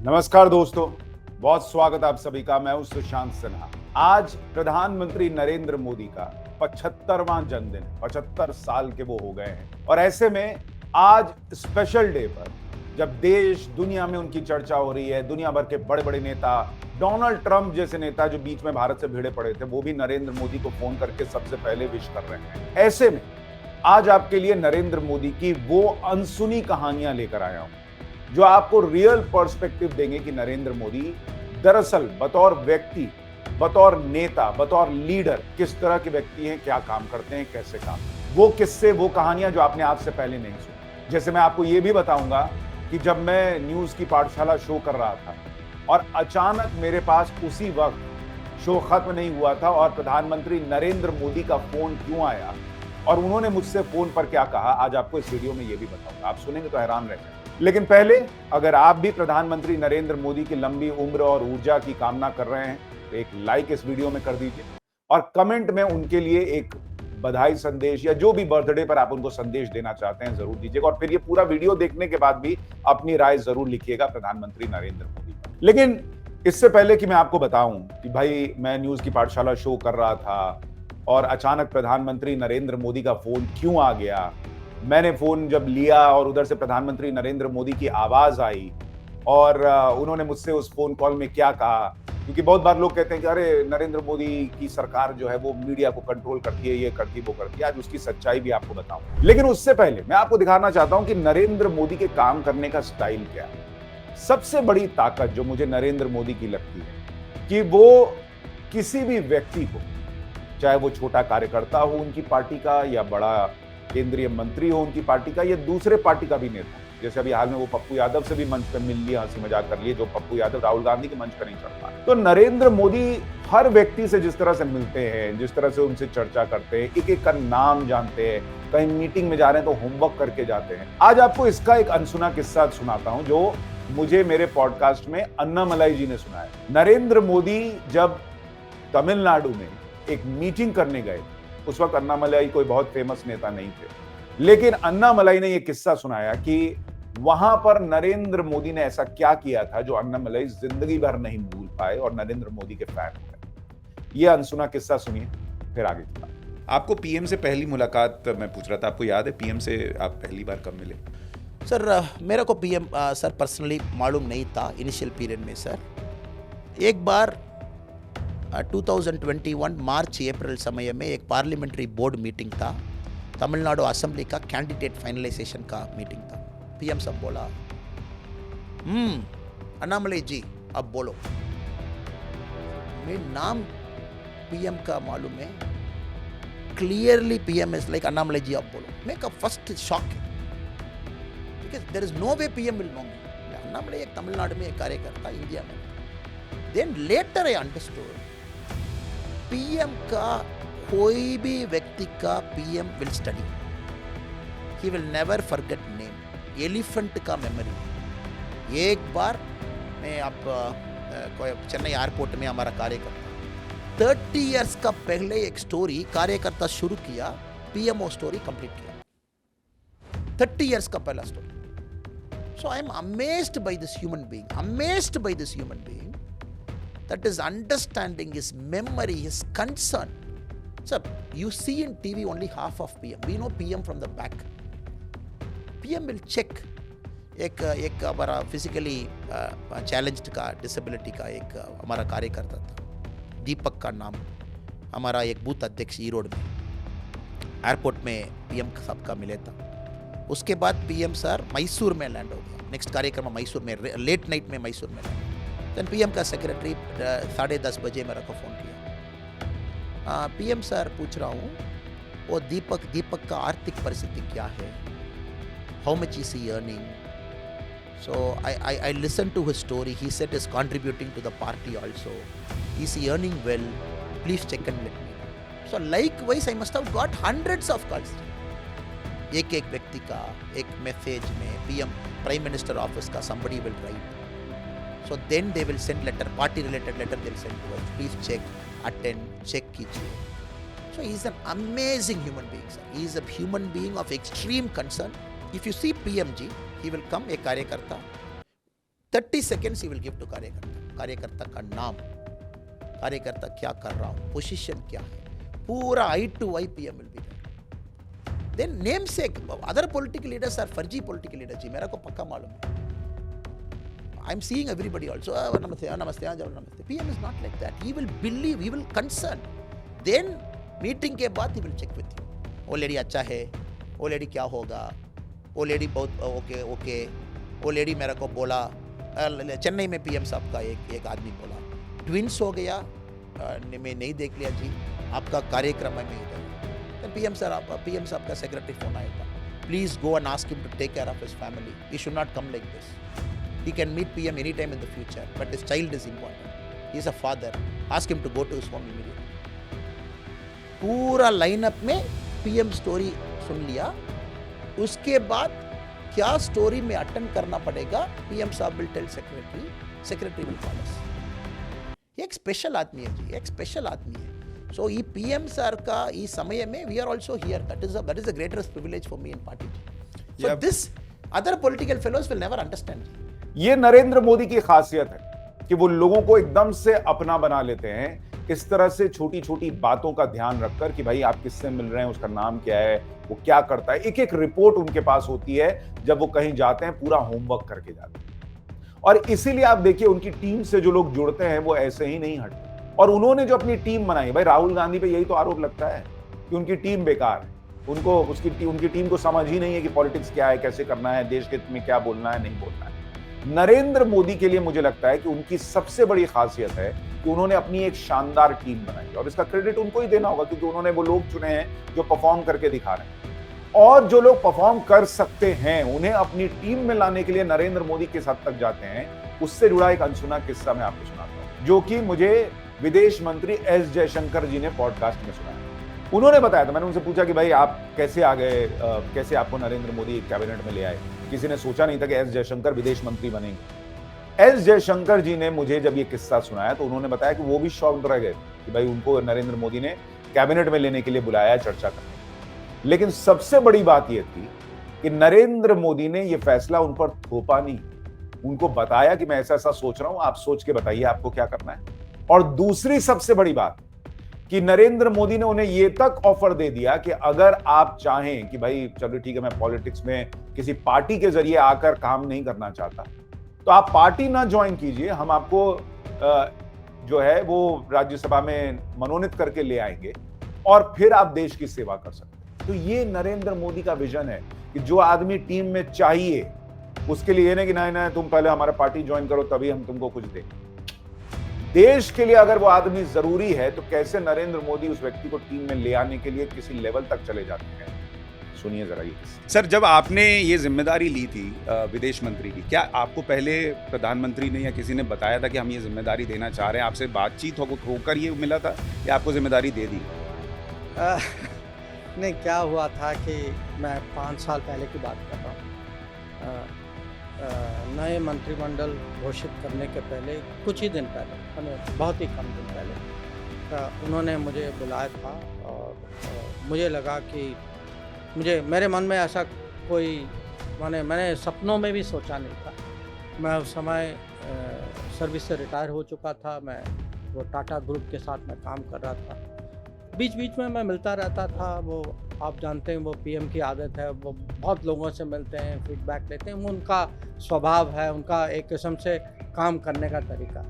नमस्कार दोस्तों, बहुत स्वागत आप सभी का। मैं हूं सुशांत सिन्हा। आज प्रधानमंत्री नरेंद्र मोदी का 75वां जन्मदिन, 75 साल के वो हो गए हैं और ऐसे में आज स्पेशल डे पर जब देश दुनिया में उनकी चर्चा हो रही है, दुनिया भर के बड़े-बड़े नेता, डोनाल्ड ट्रंप जैसे नेता जो बीच में भारत से भिड़े पड़े थे, वो भी नरेंद्र मोदी को फोन करके सबसे पहले विश कर रहे हैं। ऐसे में आज आपके लिए नरेंद्र मोदी की वो अनसुनी कहानियां लेकर आया हूं जो आपको रियल पर्सपेक्टिव देंगे कि नरेंद्र मोदी दरअसल बतौर व्यक्ति, बतौर नेता, बतौर लीडर किस तरह के व्यक्ति हैं, क्या काम करते हैं, कैसे काम। वो किस्से, वो कहानियां जो आपने आज से पहले नहीं सुनी। जैसे मैं आपको ये भी बताऊंगा कि जब मैं न्यूज की पाठशाला शो कर रहा था और अचानक मेरे पास उसी वक्त शो खत्म नहीं हुआ था और प्रधानमंत्री नरेंद्र मोदी का फोन क्यों आया और उन्होंने मुझसे फोन पर क्या कहा, आज आपको इस वीडियो में ये भी बताऊंगा। आप सुनेंगे तो हैरान रह जाएंगे। लेकिन पहले अगर आप भी प्रधानमंत्री नरेंद्र मोदी की लंबी उम्र और ऊर्जा की कामना कर रहे हैं तो एक लाइक इस वीडियो में कर दीजिए और कमेंट में उनके लिए एक बधाई संदेश या जो भी बर्थडे पर आप उनको संदेश देना चाहते हैं जरूर दीजिएगा और फिर ये पूरा वीडियो देखने के बाद भी अपनी राय जरूर लिखिएगा प्रधानमंत्री नरेंद्र मोदी पर। लेकिन इससे पहले कि मैं आपको बताऊं कि भाई मैं न्यूज की पाठशाला शो कर रहा था और अचानक प्रधानमंत्री नरेंद्र मोदी का फोन क्यों आ गया, मैंने फोन जब लिया और उधर से प्रधानमंत्री नरेंद्र मोदी की आवाज आई और उन्होंने मुझसे उस फोन कॉल में क्या कहा, क्योंकि बहुत बार लोग कहते हैं कि अरे नरेंद्र मोदी की सरकार जो है वो मीडिया को कंट्रोल करती है, ये करती है, वो करती है। आज उसकी सच्चाई भी आपको बताऊं। लेकिन उससे पहले मैं आपको दिखाना चाहता हूं कि नरेंद्र मोदी के काम करने का स्टाइल क्या है। सबसे बड़ी ताकत जो मुझे नरेंद्र मोदी की लगती है कि वो किसी भी व्यक्ति को, चाहे वो छोटा कार्यकर्ता हो उनकी पार्टी का या बड़ा केंद्रीय मंत्री हो उनकी पार्टी का या दूसरे पार्टी का भी नेता, जैसे अभी हाल में वो पप्पू यादव से भी मंच पर मिल लिया, हंसी मजाक कर लिए, जो पप्पू यादव राहुल गांधी के मंच पर नहीं चढ़ पाए। तो नरेंद्र मोदी हर व्यक्ति से जिस तरह से मिलते हैं, जिस तरह से उनसे चर्चा करते हैं, एक एक का नाम जानते हैं, कहीं मीटिंग में जा रहे हैं तो होमवर्क करके जाते हैं। आज आपको इसका एक अनसुना किस्सा सुनाता हूं जो मुझे मेरे पॉडकास्ट में अन्नामलाई जी ने सुनाया। नरेंद्र मोदी जब तमिलनाडु में एक मीटिंग करने गए, उस वक्त अन्नामलाई कोई बहुत फेमस नेता नहीं थे, लेकिन अन्नामलाई ने यह किस्सा सुनाया कि वहां पर नरेंद्र मोदी ने ऐसा क्या किया था जो अन्नामलाई जिंदगी भर नहीं भूल पाए और नरेंद्र मोदी के फैन हो गए। यह अनसुना किस्सा सुनिए, फिर आगे की बात। आपको पीएम से पहली मुलाकात मैं पूछ रहा था, आपको याद है पीएम से आप पहली बार कब मिले? सर मेरे को पीएम सर पर्सनली मालूम नहीं था इनिशियल पीरियड में। सर एक बार 2021 मार्च अप्रैल समय में एक पार्लियामेंट्री बोर्ड मीटिंग था, तमिलनाडु असेंबली का कैंडिडेट फाइनलाइजेशन का मीटिंग था। पीएम साहब बोला, अन्नामलाई जी अब बोलो। मेरा नाम पीएम का मालूम है, clearly PM is like Annamalai ji अब बोलो। मैं का फर्स्ट शॉक है because there is no way PM will know me. Annamalai एक तमिलनाडु में एक कार्यकर्ता इंडिया में। Then later I understood PM का कोई भी व्यक्ति का PM will study, he will never forget name. Elephant का मेमोरी। एक बार मैं आप चेन्नई एयरपोर्ट में हमारा कार्यकर्ता 30 इयर्स का पहले एक स्टोरी कार्यकर्ता शुरू किया, पीएमओ स्टोरी कंप्लीट किया। 30 इयर्स का पहला story. So I am amazed by this human being, amazed by this human being that is understanding, his memory, his concern. Sir, you see in TV only half of PM. We know PM from the back. PM will check. एक हमारा physically challenged का, disability का एक हमारा कार्यकर्ता था, दीपक का नाम, हमारा एक बूथ अध्यक्ष ईरोड में एयरपोर्ट में पीएम साहब का मिले था। उसके बाद पीएम सर मैसूर में लैंड हो गया। नेक्स्ट कार्यक्रम मैसूर में, लेट नाइट में मैसूर में लैंड। देन पीएम का सेक्रेटरी 10:30 बजे मेरे को फ़ोन किया। पीएम सर पूछ रहा हूँ वो दीपक का आर्थिक परिस्थिति क्या है, how much is he earning. So I listen to his story, he said is contributing to the party also, is he earning well, please check and let me. So likewise I must have got hundreds of calls. एक एक व्यक्ति का एक message में PM prime minister office का somebody will write. So then they will send letter, party related letter they'll send to us. Please check, attend, check कीजिए. So he is an amazing human being, sir. He is a human being of extreme concern. If you see PMG, he will come, एक कार्यकर्ता 30 seconds he will give to कार्यकर्ता का नाम, कार्यकर्ता क्या कर रहा हूँ, पोजीशन क्या है, पूरा eye to eye PM will be there. Then namesake, other political leaders are फर्जी political leaders जी, मेरा को पक्का मालूम है. I'm seeing everybody also, namaste, namaste. PM is not like that. He will believe, he will concern. Then meeting के बाद he will check with you. वो lady अच्छा है, वो लेडी क्या होगा, वो लेडी बहुत ओके, वो लेडी मेरे को बोला, चेन्नई में PM साहब का एक आदमी बोला, ट्विंस हो गया, मैं नहीं देख लिया जी, आपका कार्यक्रम है मैं इधर. PM साहब का सेक्रेटरी फोन आया था, please go and ask him to take care of his family, he should not come like this. He can meet PM anytime in the future, but his child is important. He is a father. Ask him to go to his home immediately. पूरा lineup में PM story सुन लिया. उसके बाद क्या story में attend करना पड़ेगा, PM साहब will tell secretary will call us. ये एक स्पेशल आदमी है जी, एक स्पेशल आदमी है. So ये PM सर का ये समय में we are also here. That is the greatest privilege for me in party. So this other political fellows will never understand. ये नरेंद्र मोदी की खासियत है कि वो लोगों को एकदम से अपना बना लेते हैं, इस तरह से छोटी छोटी बातों का ध्यान रखकर कि भाई आप किससे मिल रहे हैं, उसका नाम क्या है, वो क्या करता है. एक एक रिपोर्ट उनके पास होती है जब वो कहीं जाते हैं, पूरा होमवर्क करके जाते हैं. और इसीलिए आप देखिए उनकी टीम से जो लोग जुड़ते हैं वो ऐसे ही नहीं हटते. और उन्होंने जो अपनी टीम बनाई, भाई राहुल गांधी पे यही तो आरोप लगता है कि उनकी टीम बेकार है, उनकी टीम को समझ ही नहीं है कि पॉलिटिक्स क्या है, कैसे करना है, देश के हित में क्या बोलना है, नहीं बोलना है. नरेंद्र मोदी के लिए मुझे लगता है कि उनकी सबसे बड़ी खासियत है कि उन्होंने अपनी एक शानदार टीम बनाई, और इसका क्रेडिट उनको ही देना होगा क्योंकि उन्होंने वो लोग चुने हैं जो परफॉर्म करके दिखा रहे हैं. और जो लोग परफॉर्म कर सकते हैं उन्हें अपनी टीम में लाने के लिए नरेंद्र मोदी किस हद तक जाते हैं, उससे जुड़ा एक अनसुना किस्सा मैं आपको सुनाता हूं, जो कि मुझे विदेश मंत्री एस जयशंकर जी ने पॉडकास्ट में सुनाया. उन्होंने बताया था, मैंने उनसे पूछा कि भाई आप कैसे आ गए, कैसे आपको नरेंद्र मोदी कैबिनेट में ले आए. किसी ने सोचा नहीं था कि एस जयशंकर विदेश मंत्री बनेंगे. एस जयशंकर जी ने मुझे जब ये किस्सा सुनाया तो उन्होंने बताया कि वो भी शॉक्ड रह गए कि भाई उनको नरेंद्र मोदी ने कैबिनेट में लेने के लिए बुलाया चर्चा करने. लेकिन सबसे बड़ी बात यह थी कि नरेंद्र मोदी ने यह फैसला उन पर थोपा नहीं, उनको बताया कि मैं ऐसा ऐसा सोच रहा हूं, आप सोच के बताइए आपको क्या करना है. और दूसरी सबसे बड़ी बात कि नरेंद्र मोदी ने उन्हें यह तक ऑफर दे दिया कि अगर आप चाहें कि भाई चलो ठीक है, मैं पॉलिटिक्स में किसी पार्टी के जरिए आकर काम नहीं करना चाहता, तो आप पार्टी ना ज्वाइन कीजिए, हम आपको जो है वो राज्यसभा में मनोनीत करके ले आएंगे और फिर आप देश की सेवा कर सकते हैं. तो ये नरेंद्र मोदी का विजन है कि जो आदमी टीम में चाहिए उसके लिए नहीं कि ना तुम पहले हमारा पार्टी ज्वाइन करो तभी हम तुमको कुछ देंगे. देश के लिए अगर वो आदमी जरूरी है तो कैसे नरेंद्र मोदी उस व्यक्ति को टीम में ले आने के लिए किसी लेवल तक चले जाते हैं, सुनिए जरा ये. सर, जब आपने ये जिम्मेदारी ली थी विदेश मंत्री की, क्या आपको पहले प्रधानमंत्री ने या किसी ने बताया था कि हम ये जिम्मेदारी देना चाह रहे हैं, आपसे बातचीत होकर ये मिला था या आपको जिम्मेदारी दे दी? नहीं, क्या हुआ था कि मैं 5 साल पहले की बात कर रहा हूँ. नए मंत्रिमंडल घोषित करने के पहले कुछ ही दिन पहले, बहुत ही कम दिन पहले उन्होंने मुझे बुलाया था और मुझे लगा कि मेरे मन में ऐसा कोई मैंने सपनों में भी सोचा नहीं था. मैं उस समय सर्विस से रिटायर हो चुका था, मैं वो टाटा ग्रुप के साथ मैं काम कर रहा था. बीच बीच में मैं मिलता रहता था, वो आप जानते हैं वो PM की आदत है, वो बहुत लोगों से मिलते हैं, फीडबैक लेते हैं, वो उनका स्वभाव है, उनका एक किस्म से काम करने का तरीका.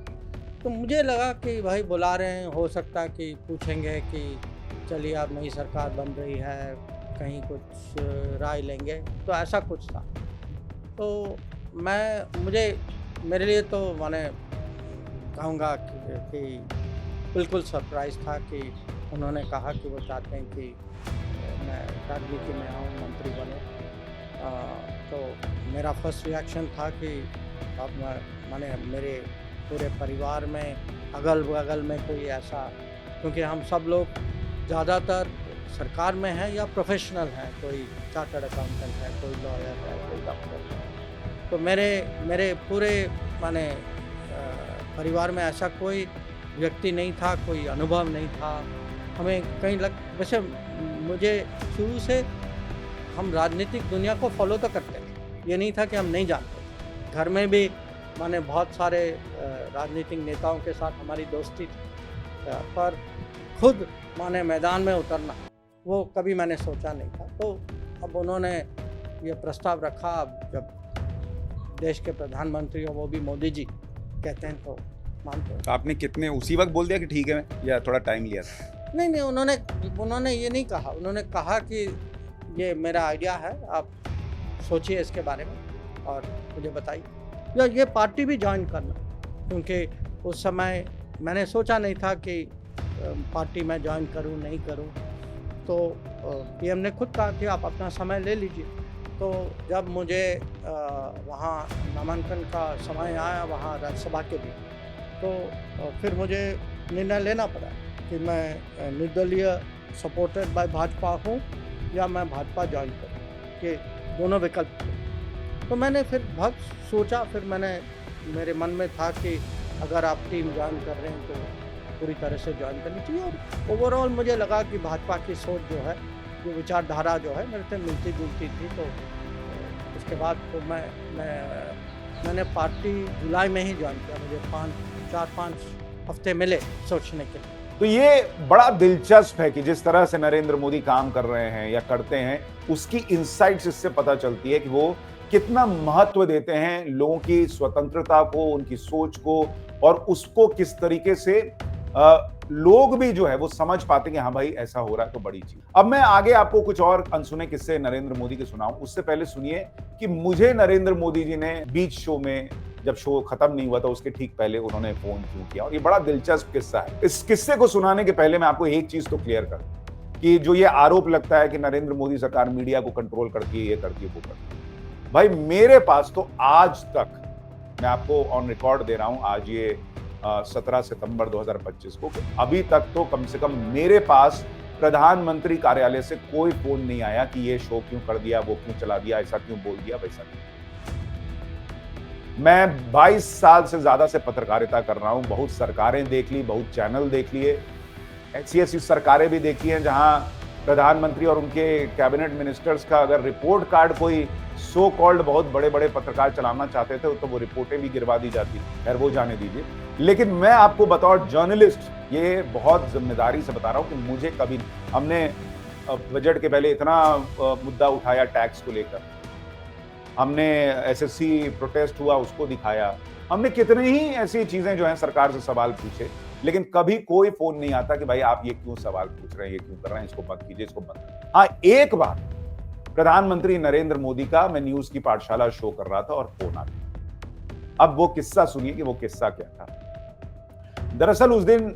तो मुझे लगा कि भाई बुला रहे हैं, हो सकता है कि पूछेंगे कि चलिए अब नई सरकार बन रही है, कहीं कुछ राय लेंगे, तो ऐसा कुछ था. तो मेरे लिए तो मैंने कहूँगा कि बिल्कुल सरप्राइज़ था कि उन्होंने कहा कि वो चाहते हैं कि मैं राजनीति में आऊँ, मंत्री बनूँ. तो मेरा फर्स्ट रिएक्शन था कि अब मेरे पूरे परिवार में अगल बगल में कोई ऐसा, क्योंकि हम सब लोग ज़्यादातर सरकार में हैं या प्रोफेशनल हैं, कोई चार्टर्ड अकाउंटेंट है, कोई लॉयर है, कोई डॉक्टर है. तो मेरे पूरे परिवार में ऐसा कोई व्यक्ति नहीं था, कोई अनुभव नहीं था. हमें कहीं वैसे मुझे शुरू से हम राजनीतिक दुनिया को फॉलो तो करते थे, ये नहीं था कि हम नहीं जानते. घर में भी माने बहुत सारे राजनीतिक नेताओं के साथ हमारी दोस्ती थी, पर खुद माने मैदान में उतरना वो कभी मैंने सोचा नहीं था। तो अब उन्होंने ये प्रस्ताव रखा, अब जब देश के प्रधानमंत्री हो वो भी मोदी जी कहते हैं तो मानते हैं। तो आपने कितने उसी वक्त बोल दिया कि ठीक है, या थोड़ा टाइम लिया था? नहीं, उन्होंने ये नहीं कहा। उन्होंने कहा कि ये मेरा आइडिया है, आप सोचिए इसके बारे में और मुझे बताइए, या ये पार्टी भी ज्वाइन करना, क्योंकि उस समय मैंने सोचा नहीं था कि पार्टी में ज्वाइन करूं नहीं करूं। तो पीएम ने खुद कहा कि आप अपना समय ले लीजिए। तो जब मुझे वहाँ नामांकन का समय आया वहाँ राज्यसभा के लिए, तो फिर मुझे निर्णय लेना पड़ा कि मैं निर्दलीय सपोर्टेड बाय भाजपा हूँ या मैं भाजपा ज्वाइन करूँ, कि दोनों विकल्प थे। तो मैंने फिर बहुत सोचा, फिर मेरे मन में था कि अगर आप टीम ज्वाइन कर रहे हैं तो पूरी तरह से ज्वाइन करनी चाहिए। और ओवरऑल मुझे लगा कि भाजपा की सोच जो है, जो विचारधारा जो है मेरे से मिलती जुलती थी। तो उसके बाद तो मैंने पार्टी जुलाई में ही ज्वाइन किया। मुझे 4-5 हफ्ते मिले सोचने के लिए। तो ये बड़ा दिलचस्प है कि जिस तरह से नरेंद्र मोदी काम कर रहे हैं या करते हैं, उसकी इनसाइट्स इससे पता चलती है कि वो कितना महत्व देते हैं लोगों की स्वतंत्रता को, उनकी सोच को, और उसको किस तरीके से लोग भी जो है वो समझ पाते हैं कि हाँ भाई ऐसा हो रहा है तो बड़ी चीज। अब मैं आगे आपको कुछ और अनसुने किस्से नरेंद्र मोदी के सुनाऊं, उससे पहले सुनिए कि मुझे नरेंद्र मोदी जी ने बीच शो में, जब शो खत्म नहीं हुआ था उसके ठीक पहले उन्होंने फोन क्यों किया, और ये बड़ा दिलचस्प किस्सा है। इस किस्से को सुनाने के पहले मैं आपको एक चीज तो क्लियर कर कि जो ये आरोप लगता है कि नरेंद्र मोदी सरकार मीडिया को कंट्रोल करती है, ये करती है, वो करती है, भाई मेरे पास तो आज तक, मैं आपको ऑन रिकॉर्ड दे रहा हूं, आज ये 17 सितंबर 2025 को, अभी तक तो कम से कम मेरे पास प्रधानमंत्री कार्यालय से कोई फोन नहीं आया कि ये शो क्यों कर दिया, वो क्यों चला दिया, ऐसा क्यों बोल दिया, वैसा क्यों। मैं 22 साल से ज्यादा से पत्रकारिता कर रहा हूं, बहुत सरकारें देख ली, बहुत चैनल देख लिए, ऐसी सरकारें भी देखी हैं जहां प्रधानमंत्री और उनके कैबिनेट मिनिस्टर्स का अगर रिपोर्ट कार्ड कोई सो कॉल्ड बहुत बड़े बड़े पत्रकार चलाना चाहते थे तो वो रिपोर्टें भी गिरवा दी जाती, खैर वो जाने दीजिए। लेकिन मैं आपको बतौर जर्नलिस्ट ये बहुत जिम्मेदारी से बता रहा हूं कि मुझे कभी, हमने बजट के पहले इतना मुद्दा उठाया टैक्स को लेकर, हमने एसएससी प्रोटेस्ट हुआ उसको दिखाया, हमने कितनी ही ऐसी चीजें जो हैं सरकार से सवाल पूछे, लेकिन कभी कोई फोन नहीं आता कि भाई आप ये क्यों सवाल पूछ रहे हैं, ये क्यों कर रहे हैं, इसको बंद कीजिए, इसको बंद। हाँ, एक बार प्रधानमंत्री नरेंद्र मोदी का मैं न्यूज की पाठशाला शो कर रहा था और फोन आ गया। अब वो किस्सा सुनिए कि वो किस्सा क्या था। दरअसल उस दिन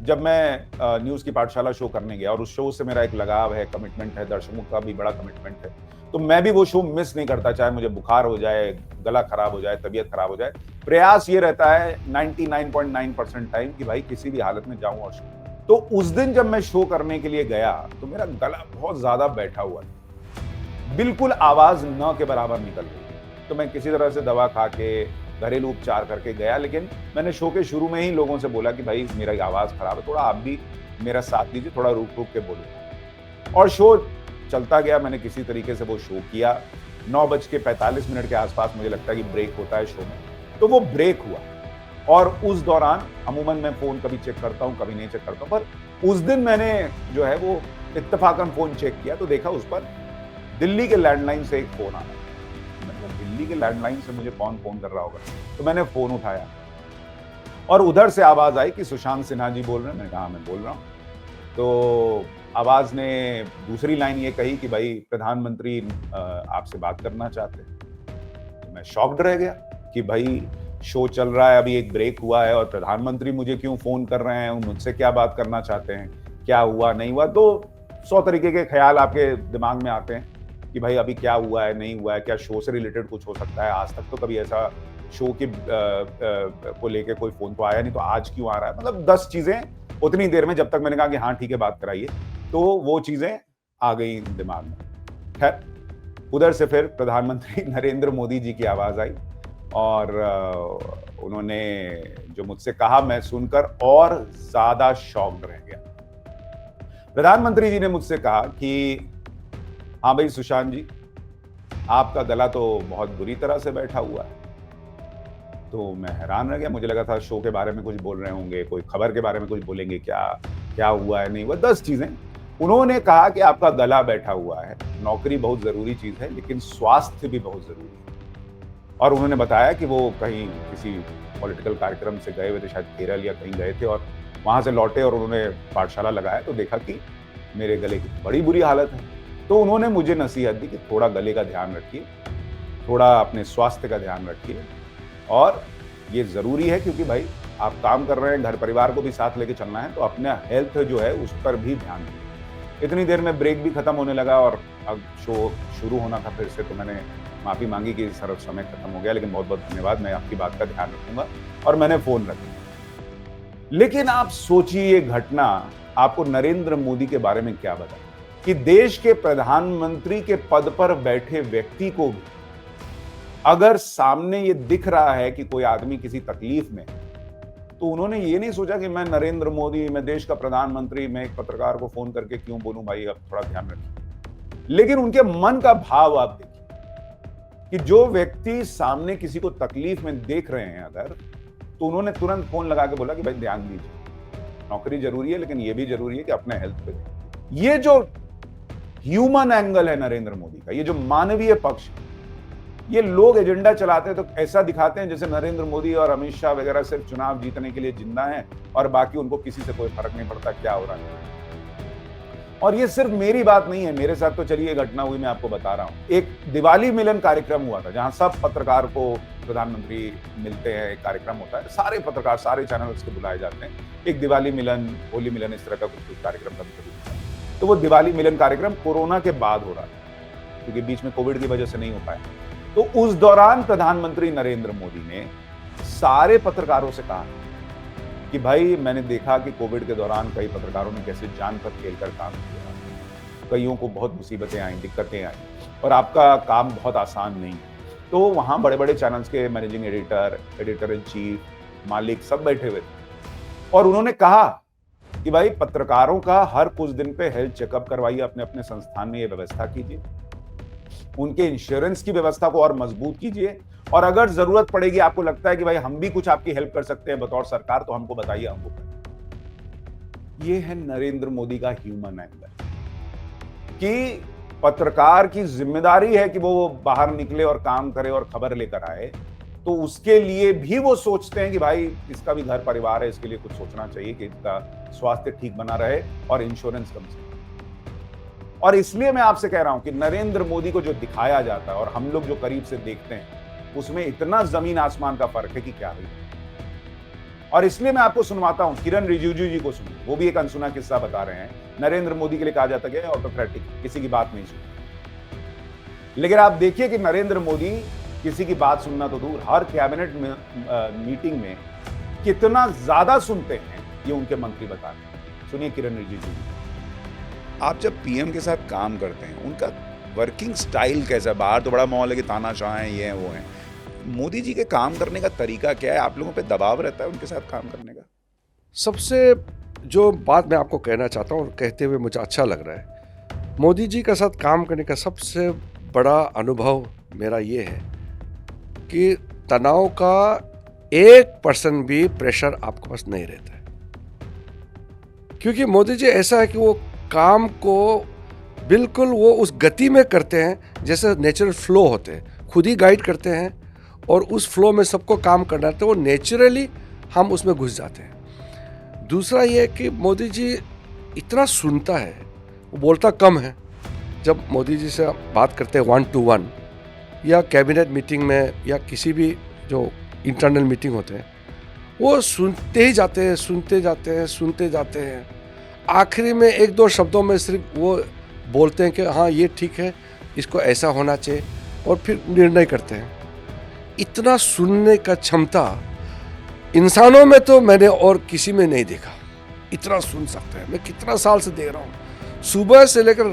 जब मैं न्यूज की पाठशाला शो करने गया, और उस शो से मेरा एक लगाव है, कमिटमेंट है, दर्शकों का भी बड़ा कमिटमेंट है, तो मैं भी वो शो मिस नहीं करता, चाहे मुझे बुखार हो जाए, गला खराब हो जाए, तबीयत खराब हो जाए। प्रयास ये रहता है 99.9% टाइम कि भाई किसी भी हालत में जाऊं और शो। तो उस दिन जब मैं शो करने के लिए गया तो मेरा गला बहुत ज्यादा बैठा हुआ था, बिल्कुल आवाज न के बराबर निकल रही। तो मैं किसी तरह से दवा खा के घरेलू उपचार करके गया, लेकिन मैंने शो के शुरू में ही लोगों से बोला कि भाई मेरा आवाज खराब है, थोड़ा आप भी मेरा साथ दीजिए, थोड़ा रुक रुक के बोलो। और शो चलता गया, मैंने किसी तरीके से वो शो किया। 9:45 के आसपास मुझे लगता है कि ब्रेक होता है शो में, तो वो ब्रेक हुआ। और उस दौरान अमूमन मैं फोन कभी चेक करता हूं, कभी नहीं चेक करता हूं, पर उस दिन मैंने जो है वो इत्तेफाकन फोन चेक किया तो देखा उस पर दिल्ली के लैंडलाइन से एक फोन आया। मतलब दिल्ली के लैंडलाइन से मुझे कौन फोन कर रहा होगा, तो मैंने फोन उठाया और उधर से आवाज आई कि सुशांत सिन्हा जी बोल रहे हैं। मैंने कहा मैं बोल रहा हूं। तो आवाज ने दूसरी लाइन ये कही कि भाई प्रधानमंत्री आपसे बात करना चाहते हैं। तो मैं शॉक्ड रह गया कि भाई शो चल रहा है, अभी एक ब्रेक हुआ है और प्रधानमंत्री मुझे क्यों फोन कर रहे हैं, मुझसे क्या बात करना चाहते हैं, क्या हुआ नहीं हुआ। तो 100 तरीके के ख्याल आपके दिमाग में आते हैं कि भाई अभी क्या हुआ है, नहीं हुआ है, क्या शो से रिलेटेड कुछ हो सकता है। आज तक तो कभी ऐसा शो के को लेके कोई फोन तो आया नहीं, तो आज क्यों आ रहा है। मतलब 10 चीजें उतनी देर में, जब तक मैंने कहा कि हाँ ठीक है बात कराइए, तो वो चीजें आ गई दिमाग में। खैर, उधर से फिर प्रधानमंत्री नरेंद्र मोदी जी की आवाज आई और उन्होंने जो मुझसे कहा मैं सुनकर और ज्यादा शॉक्ड रह गया। प्रधानमंत्री जी ने मुझसे कहा कि हाँ भाई सुशांत जी, आपका गला तो बहुत बुरी तरह से बैठा हुआ है, तो मैं हैरान रह गया, मुझे लगा था शो के बारे में कुछ बोल रहे होंगे, कोई खबर के बारे में कुछ बोलेंगे, क्या क्या हुआ है नहीं हुआ, 10 चीजें। उन्होंने कहा कि आपका गला बैठा हुआ है, नौकरी बहुत जरूरी चीज है लेकिन स्वास्थ्य भी बहुत जरूरी है। और उन्होंने बताया कि वो कहीं किसी पॉलिटिकल कार्यक्रम से गए हुए थे, शायद केरल या कहीं गए थे, और वहां से लौटे और उन्होंने पाठशाला लगाया तो देखा कि मेरे गले की बड़ी बुरी हालत है। तो उन्होंने मुझे नसीहत दी कि थोड़ा गले का ध्यान रखिए, थोड़ा अपने स्वास्थ्य का ध्यान रखिए, और ये जरूरी है क्योंकि भाई आप काम कर रहे हैं, घर परिवार को भी साथ लेके चलना है, तो अपना हेल्थ जो है उस पर भी ध्यान दें। इतनी देर में ब्रेक भी खत्म होने लगा और अब शो शुरू होना था फिर से, तो मैंने माफी मांगी कि सर समय खत्म हो गया, लेकिन बहुत बहुत धन्यवाद, मैं आपकी बात का ध्यान रखूंगा, और मैंने फोन रखा। लेकिन आप सोचिए ये घटना आपको नरेंद्र मोदी के बारे में क्या बताए कि देश के प्रधानमंत्री के पद पर बैठे व्यक्ति को भी अगर सामने ये दिख रहा है कि कोई आदमी किसी तकलीफ में, तो उन्होंने ये नहीं सोचा कि मैं नरेंद्र मोदी, मैं देश का प्रधानमंत्री, मैं एक पत्रकार को फोन करके क्यों बोलूं भाई अब थोड़ा ध्यान रखिए। लेकिन उनके मन का भाव आप देखिए कि जो व्यक्ति सामने किसी को तकलीफ में देख रहे हैं अगर, तो उन्होंने तुरंत फोन लगा के बोला कि भाई ध्यान दीजिए, नौकरी जरूरी है लेकिन ये भी जरूरी है कि अपने हेल्थ पे। ये जो ह्यूमन एंगल है नरेंद्र मोदी का, ये जो मानवीय पक्ष है, ये लोग एजेंडा चलाते हैं तो ऐसा दिखाते हैं जैसे नरेंद्र मोदी और अमित शाह वगैरह सिर्फ चुनाव जीतने के लिए जिंदा हैं और बाकी उनको किसी से कोई फर्क नहीं पड़ता क्या हो रहा है। और ये सिर्फ मेरी बात नहीं है, मेरे साथ तो चलिए घटना हुई, मैं आपको बता रहा हूं। एक दिवाली मिलन कार्यक्रम हुआ था जहां सब पत्रकार को प्रधानमंत्री मिलते हैं, एक कार्यक्रम होता है, सारे पत्रकार सारे चैनल्स के बुलाए जाते हैं, एक दिवाली मिलन, होली मिलन, इस तरह का कुछ कार्यक्रम कभी कभी होता है। तो वो दिवाली मिलन कार्यक्रम कोरोना के बाद हो रहा था क्योंकि बीच में कोविड की वजह से नहीं हो पाया। तो उस दौरान प्रधानमंत्री नरेंद्र मोदी ने सारे पत्रकारों से कहा कि भाई मैंने देखा कि कोविड के दौरान कई पत्रकारों ने कैसे जान पर खेलकर काम किया, कईयों को बहुत मुसीबतें आई, दिक्कतें आई, और आपका काम बहुत आसान नहीं है। तो वहां बड़े बड़े चैनल्स के managing editor, editor in chief, मालिक सब बैठे हुए थे और उन्होंने कहा कि भाई पत्रकारों का हर कुछ दिन पे हेल्थ चेकअप करवाइए, अपने अपने संस्थान में ये व्यवस्था कीजिए, उनके इंश्योरेंस की व्यवस्था को और मजबूत कीजिए, और अगर जरूरत पड़ेगी, आपको लगता है कि भाई हम भी कुछ आपकी हेल्प कर सकते हैं बतौर सरकार, तो हमको बताइए, हमको करें। ये है नरेंद्र मोदी का ह्यूमन एंगल कि पत्रकार की जिम्मेदारी है कि वो बाहर निकले और काम करे और खबर लेकर आए, तो उसके लिए भी वो सोचते हैं कि भाई इसका भी घर परिवार है, इसके लिए कुछ सोचना चाहिए कि इसका स्वास्थ्य ठीक बना रहे और इंश्योरेंस कम से कम। और इसलिए मैं आपसे कह रहा हूं कि नरेंद्र मोदी को जो दिखाया जाता है और हम लोग जो करीब से देखते हैं, उसमें इतना जमीन आसमान का फर्क है कि क्या है। और इसलिए मैं आपको सुनवाता हूं, किरण रिजिजू जी को सुनिए, वो भी एक अनसुना किस्सा बता रहे हैं। नरेंद्र मोदी के लिए कहा जाता है ऑटोक्रेटिक, किसी की बात नहीं सुनती, लेकिन आप देखिए कि नरेंद्र मोदी किसी की बात सुनना तो दूर, हर कैबिनेट मीटिंग में कितना ज्यादा सुनते हैं, ये उनके मंत्री बता रहे हैं। सुनिए किरण रिजिजू जी। आप जब पीएम के साथ काम करते हैं, उनका वर्किंग स्टाइल कैसा है? बाहर तो बड़ा माहौल है कि तानाशाह हैं, ये हैं, वो हैं। मोदी जी के काम करने का तरीका क्या है? आप लोगों पे दबाव रहता है उनके साथ काम करने का? सबसे जो बात मैं आपको कहना चाहता हूँ और कहते हुए मुझे अच्छा लग रहा है, मोदी जी के साथ काम करने का सबसे बड़ा अनुभव मेरा ये है कि तनाव का 1% भी प्रेशर आपके पास नहीं रहता है, क्योंकि मोदी जी ऐसा है कि वो काम को बिल्कुल वो उस गति में करते हैं जैसे नेचुरल फ्लो होते हैं, खुद ही गाइड करते हैं और उस फ्लो में सबको काम करना है, तो वो नेचुरली हम उसमें घुस जाते हैं। दूसरा ये कि मोदी जी इतना सुनता है, वो बोलता कम है। जब मोदी जी से बात करते हैं 1-to-1 या कैबिनेट मीटिंग में या किसी भी जो इंटरनल मीटिंग होते हैं, वो सुनते ही जाते हैं, सुनते जाते हैं, सुनते जाते हैं। आखिरी में 1-2 शब्दों में सिर्फ वो बोलते हैं कि हाँ ये ठीक है, इसको ऐसा होना चाहिए, और फिर निर्णय करते हैं। इतना सुनने का क्षमता इंसानों में तो मैंने और किसी में नहीं देखा, इतना सुन सकते हैं। मैं कितना साल से देख रहा हूँ, सुबह से लेकर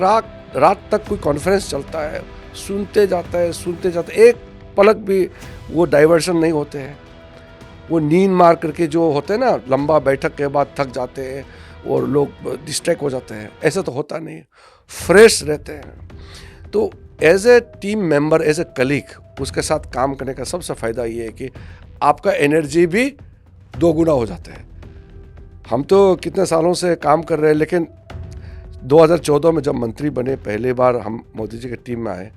रात तक कोई कॉन्फ्रेंस चलता है, सुनते जाता है, सुनते जाता है, एक पलक भी वो डाइवर्शन नहीं होते हैं। वो नींद मार करके जो होते हैं ना, लंबा बैठक के बाद थक जाते हैं और लोग डिस्ट्रैक्ट हो जाते हैं, ऐसा तो होता नहीं, फ्रेश रहते हैं। तो as a team member, as a colleague, उसके साथ काम करने का सबसे फ़ायदा ये है कि आपका एनर्जी भी 2 गुना हो जाता है। हम तो कितने सालों से काम कर रहे हैं, लेकिन 2014 में जब मंत्री बने पहली बार, हम मोदी जी की टीम में आए,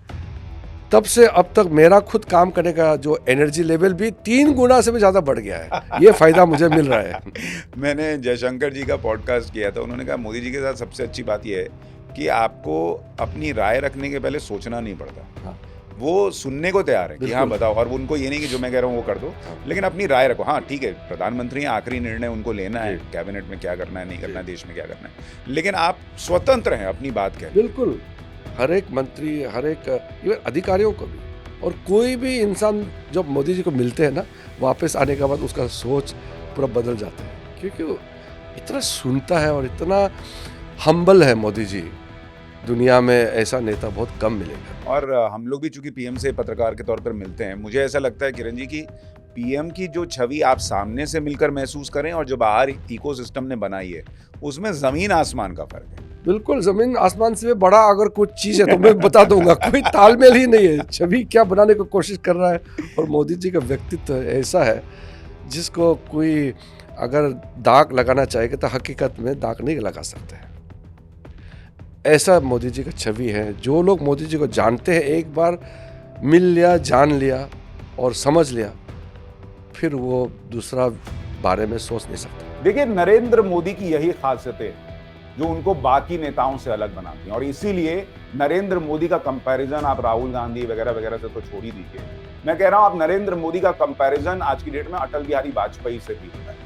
तब से अब तक मेरा खुद काम करने का जो एनर्जी लेवल भी 3 गुना से भी ज़्यादा बढ़ गया है। ये फ़ायदा मुझे मिल रहा है। मैंने जयशंकर जी का पॉडकास्ट किया था, उन्होंने कहा मोदी जी के साथ सबसे अच्छी बात यह है कि आपको अपनी राय रखने के पहले सोचना नहीं पड़ता। हाँ। वो सुनने को तैयार है कि हाँ बताओ, और उनको ये नहीं कि जो मैं कह रहा हूँ वो कर दो, लेकिन अपनी राय रखो। हाँ ठीक है, प्रधानमंत्री आखिरी निर्णय उनको लेना है, कैबिनेट में क्या करना है, नहीं करना है, देश में क्या करना है, लेकिन आप स्वतंत्र हैं अपनी बात कहने। बिल्कुल, हर एक मंत्री, हर एक इवन अधिकारियों को भी, और कोई भी इंसान जब मोदी जी को मिलते हैं ना, वापस आने के बाद उसका सोच पूरा बदल जाता है, क्योंकि वो इतना सुनता है और इतना हम्बल है मोदी जी। दुनिया में ऐसा नेता बहुत कम मिलेगा। और हम लोग भी चूंकि पीएम से पत्रकार के तौर पर मिलते हैं, मुझे ऐसा लगता है किरण जी की पीएम की जो छवि आप सामने से मिलकर महसूस करें और जो बाहर इकोसिस्टम ने बनाई है, उसमें जमीन आसमान का फर्क है। बिल्कुल, जमीन आसमान से बड़ा अगर कुछ चीज़ है तो मैं बता दूंगा, कोई तालमेल ही नहीं है। छवि क्या बनाने की कोशिश कर रहा है, और मोदी जी का व्यक्तित्व ऐसा है जिसको कोई अगर दाग लगाना चाहेगा तो हकीकत में दाग नहीं लगा सकते हैं। ऐसा मोदी जी का छवि है। जो लोग मोदी जी को जानते हैं, एक बार मिल लिया, जान लिया और समझ लिया, फिर वो दूसरा बारे में सोच नहीं सकता। देखिए, नरेंद्र मोदी की यही खासियतें जो उनको बाकी नेताओं से अलग बनाती हैं, और इसीलिए नरेंद्र मोदी का कंपैरिजन आप राहुल गांधी वगैरह वगैरह से तो छोड़ ही दीजिए। मैं कह रहा हूं, आप नरेंद्र मोदी का कंपैरिजन आज की डेट में अटल बिहारी वाजपेयी से भी होता है।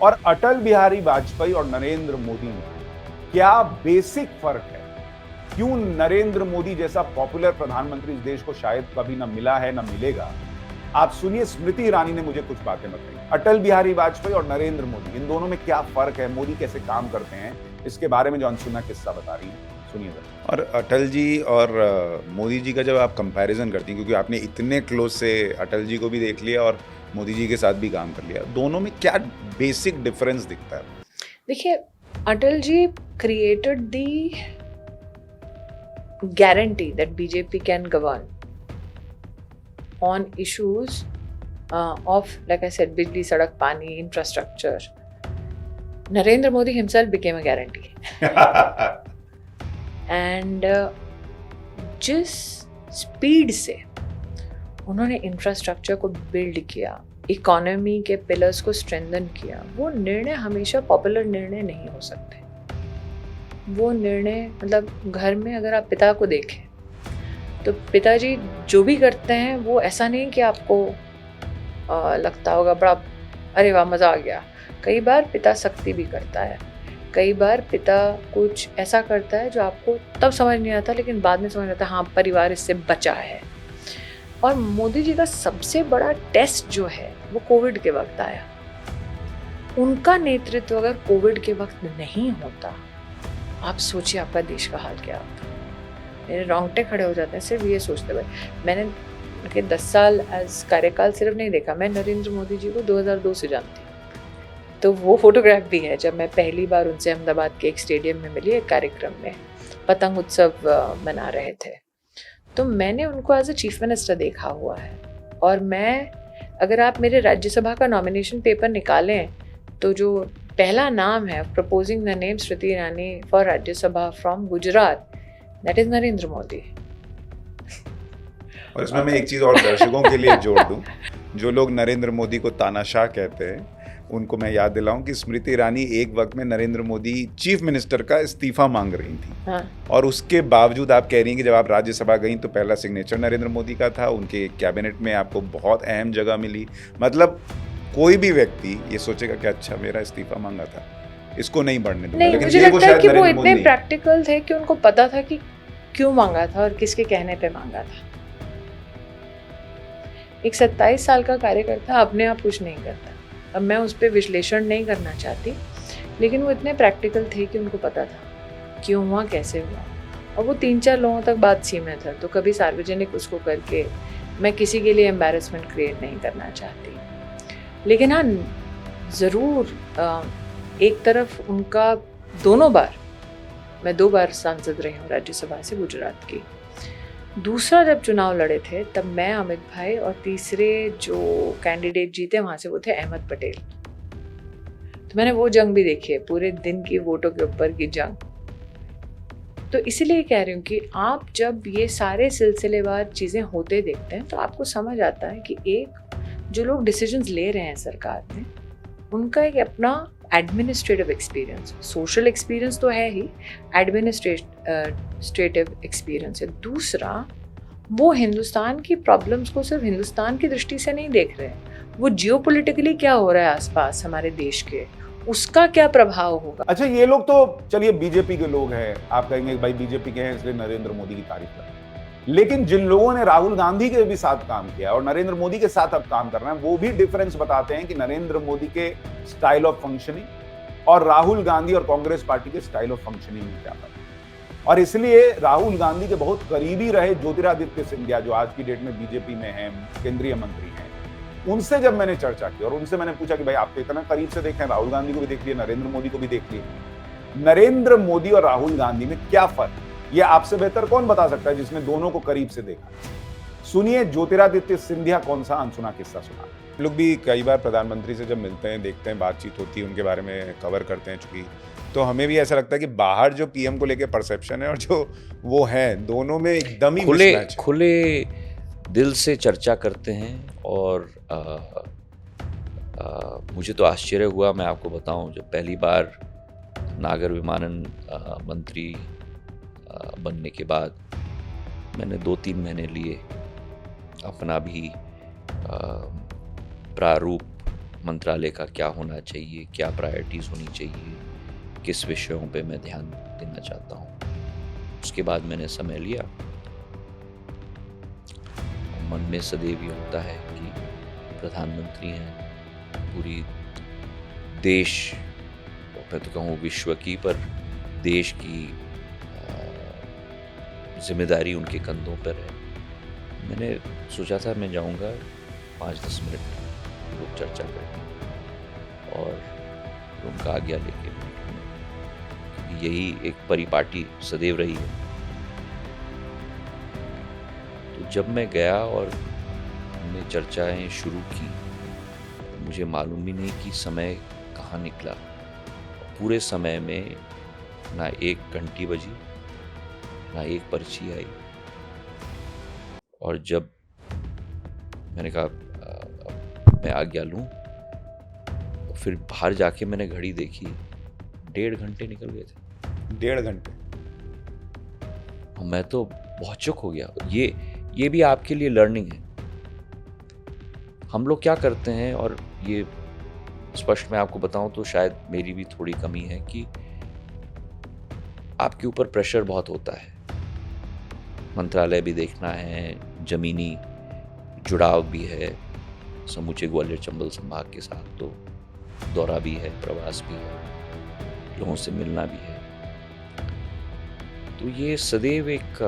और अटल बिहारी वाजपेयी और नरेंद्र मोदी में क्या बेसिक फर्क है? क्यों नरेंद्र मोदी जैसा पॉपुलर प्रधानमंत्री इस देश को शायद कभी ना मिला है, ना मिलेगा? आप सुनिए, स्मृति ईरानी ने मुझे कुछ बातें बताई। अटल बिहारी वाजपेयी और नरेंद्र मोदी, इन दोनों में क्या फर्क है, मोदी कैसे काम करते हैं, इसके बारे में जो अनसुना किस्सा बता रही है, सुनिए जरा। और अटल जी और मोदी जी का जब आप कंपैरिजन करती हैं, क्योंकि आपने इतने क्लोज से अटल जी को भी देख लिया और मोदी जी के साथ भी काम कर लिया, दोनों में क्या बेसिक डिफरेंस दिखता है? देखिए, Atal ji created the guarantee that BJP can govern on issues of, like I said, bijli, sadak, pani, infrastructure. Narendra Modi himself became a guarantee. And जिस स्पीड से उन्होंने इंफ्रास्ट्रक्चर को बिल्ड किया, इकोनॉमी के पिलर्स को स्ट्रेंथन किया, वो निर्णय हमेशा पॉपुलर निर्णय नहीं हो सकते। वो निर्णय, मतलब घर में अगर आप पिता को देखें तो पिताजी जो भी करते हैं वो ऐसा नहीं कि आपको लगता होगा बड़ा अरे वाह मज़ा आ गया। कई बार पिता सख्ती भी करता है, कई बार पिता कुछ ऐसा करता है जो आपको तब समझ नहीं आता, लेकिन बाद में समझ आता है हाँ परिवार इससे बचा है। और मोदी जी का सबसे बड़ा टेस्ट जो है वो कोविड के वक्त आया। उनका नेतृत्व अगर कोविड के वक्त नहीं होता, आप सोचिए आपका देश का हाल क्या होता। मेरे रोंगटे खड़े हो जाते हैं सिर्फ ये सोचते हुए। मैंने उनके 10 साल एज कार्यकाल सिर्फ नहीं देखा, मैं नरेंद्र मोदी जी को 2002 से जानती हूँ। तो वो फोटोग्राफ भी है जब मैं पहली बार उनसे अहमदाबाद के एक स्टेडियम में मिली, एक कार्यक्रम में पतंग उत्सव मना रहे थे। तो मैंने उनको एज अ चीफ मिनिस्टर देखा हुआ है। और मैं, अगर आप मेरे राज्यसभा का नॉमिनेशन पेपर निकालें तो जो पहला नाम है proposing the name Smriti Irani for Rajya Sabha from Gujarat, that is Narendra Modi. और इसमें मैं एक चीज़ और दर्शकों के लिए जोड़ दूं, जो लोग नरेंद्र मोदी को तानाशाह कहते हैं, उनको मैं याद दिलाऊं कि स्मृति ईरानी एक वक्त में नरेंद्र मोदी चीफ मिनिस्टर का इस्तीफा मांग रही थी। हाँ। और उसके बावजूद आप कह रही हैं कि जब आप राज्यसभा गई तो पहला सिग्नेचर नरेंद्र मोदी का था, उनके कैबिनेट में आपको बहुत अहम जगह मिली। मतलब कोई भी व्यक्ति ये सोचेगा कि अच्छा मेरा इस्तीफा मांगा था, इसको नहीं बढ़ने दूंगा। नहीं, मुझे लगता है कि वो इतने प्रैक्टिकल थे कि उनको पता था कि क्यों मांगा था और किसके कहने पे मांगा था। एक 27 साल का कार्यकर्ता अपने आप कुछ नहीं करता। अब मैं उस पर विश्लेषण नहीं करना चाहती, लेकिन वो इतने प्रैक्टिकल थे कि उनको पता था क्यों हुआ, कैसे हुआ। और वो 3-4 लोगों तक बात सीमित है, तो कभी सार्वजनिक उसको करके मैं किसी के लिए एम्बैरेसमेंट क्रिएट नहीं करना चाहती। लेकिन हाँ, ज़रूर एक तरफ उनका दोनों बार, मैं 2 बार सांसद रही हूँ राज्यसभा से गुजरात की, दूसरा जब चुनाव लड़े थे तब मैं, अमित भाई और तीसरे जो कैंडिडेट जीते वहाँ से वो थे अहमद पटेल। तो मैंने वो जंग भी देखी है, पूरे दिन की वोटों के ऊपर की जंग। तो इसीलिए कह रही हूँ कि आप जब ये सारे सिलसिलेवार चीज़ें होते देखते हैं तो आपको समझ आता है कि एक जो लोग डिसीजंस ले रहे हैं सरकार में, उनका एक अपना एडमिनिस्ट्रेटिव एक्सपीरियंस, सोशल एक्सपीरियंस तो है ही, एडमिनिस्ट्रेटिव एक्सपीरियंस है। दूसरा, वो हिंदुस्तान की प्रॉब्लम्स को सिर्फ हिंदुस्तान की दृष्टि से नहीं देख रहे हैं, वो जियोपॉलिटिकली क्या हो रहा है आसपास हमारे देश के, उसका क्या प्रभाव होगा। अच्छा, ये लोग तो चलिए बीजेपी के लोग हैं, आप कहेंगे भाई बीजेपी के हैं इसलिए नरेंद्र मोदी की तारीफ कर, लेकिन जिन लोगों ने राहुल गांधी के भी साथ काम किया और नरेंद्र मोदी के साथ अब काम कर रहे हैं, वो भी डिफरेंस बताते हैं कि नरेंद्र मोदी के स्टाइल ऑफ फंक्शनिंग और राहुल गांधी और कांग्रेस पार्टी के स्टाइल ऑफ फंक्शनिंग में क्या फर्क है। और इसलिए राहुल गांधी के बहुत करीबी रहे ज्योतिरादित्य सिंधिया, जो आज की डेट में बीजेपी में हैं, केंद्रीय मंत्री हैं, उनसे जब मैंने चर्चा की और उनसे मैंने पूछा कि भाई आप तो इतना करीब से देखें, राहुल गांधी को भी देख लिए, नरेंद्र मोदी को भी देख लिए, नरेंद्र मोदी और राहुल गांधी में क्या फर्क, ये आपसे बेहतर कौन बता सकता है जिसने दोनों को करीब से देखा। सुनिए ज्योतिरादित्य सिंधिया कौन सा अनसुना किस्सा सुना। लोग भी कई बार प्रधानमंत्री से जब मिलते हैं, देखते हैं, बातचीत होती है, उनके बारे में कवर करते हैं चूंकि, तो हमें भी ऐसा लगता है कि बाहर जो पीएम को लेके परसेप्शन है और जो वो है, दोनों में एकदम ही मिसमैच है। खुले दिल से चर्चा करते हैं और मुझे तो आश्चर्य हुआ, मैं आपको बताऊं, जब पहली बार नागर विमानन मंत्री बनने के बाद मैंने 2-3 महीने लिए अपना भी प्रारूप मंत्रालय का क्या होना चाहिए, क्या प्रायोरिटीज़ होनी चाहिए, किस विषयों पे मैं ध्यान देना चाहता हूँ। उसके बाद मैंने समय लिया। मन में सदैव ये होता है कि प्रधानमंत्री हैं, पूरी देश, मैं तो कहूँ विश्व की, पर देश की जिम्मेदारी उनके कंधों पर है। मैंने सोचा था मैं जाऊंगा 5-10 मिनट लोग चर्चा करेंगे और उनका आज्ञा लेके बैठूंगा। यही एक परिपाटी सदैव रही है। तो जब मैं गया और हमने चर्चाएं शुरू की, मुझे मालूम ही नहीं कि समय कहाँ निकला। पूरे समय में ना एक घंटी बजी, ना एक पर्ची आई। और जब मैंने कहा मैं आज्ञा लूं, फिर बाहर जाके मैंने घड़ी देखी, 1.5 घंटे निकल गए थे। 1.5 घंटे। मैं तो बहुत चुप हो गया। ये भी आपके लिए लर्निंग है। हम लोग क्या करते हैं, और ये स्पष्ट मैं आपको बताऊं तो शायद मेरी भी थोड़ी कमी है, कि आपके ऊपर प्रेशर बहुत होता है। मंत्रालय भी देखना है, जमीनी जुड़ाव भी है समूचे ग्वालियर चंबल संभाग के साथ, तो दौरा भी है, प्रवास भी है, लोगों से मिलना भी है। तो ये सदैव एक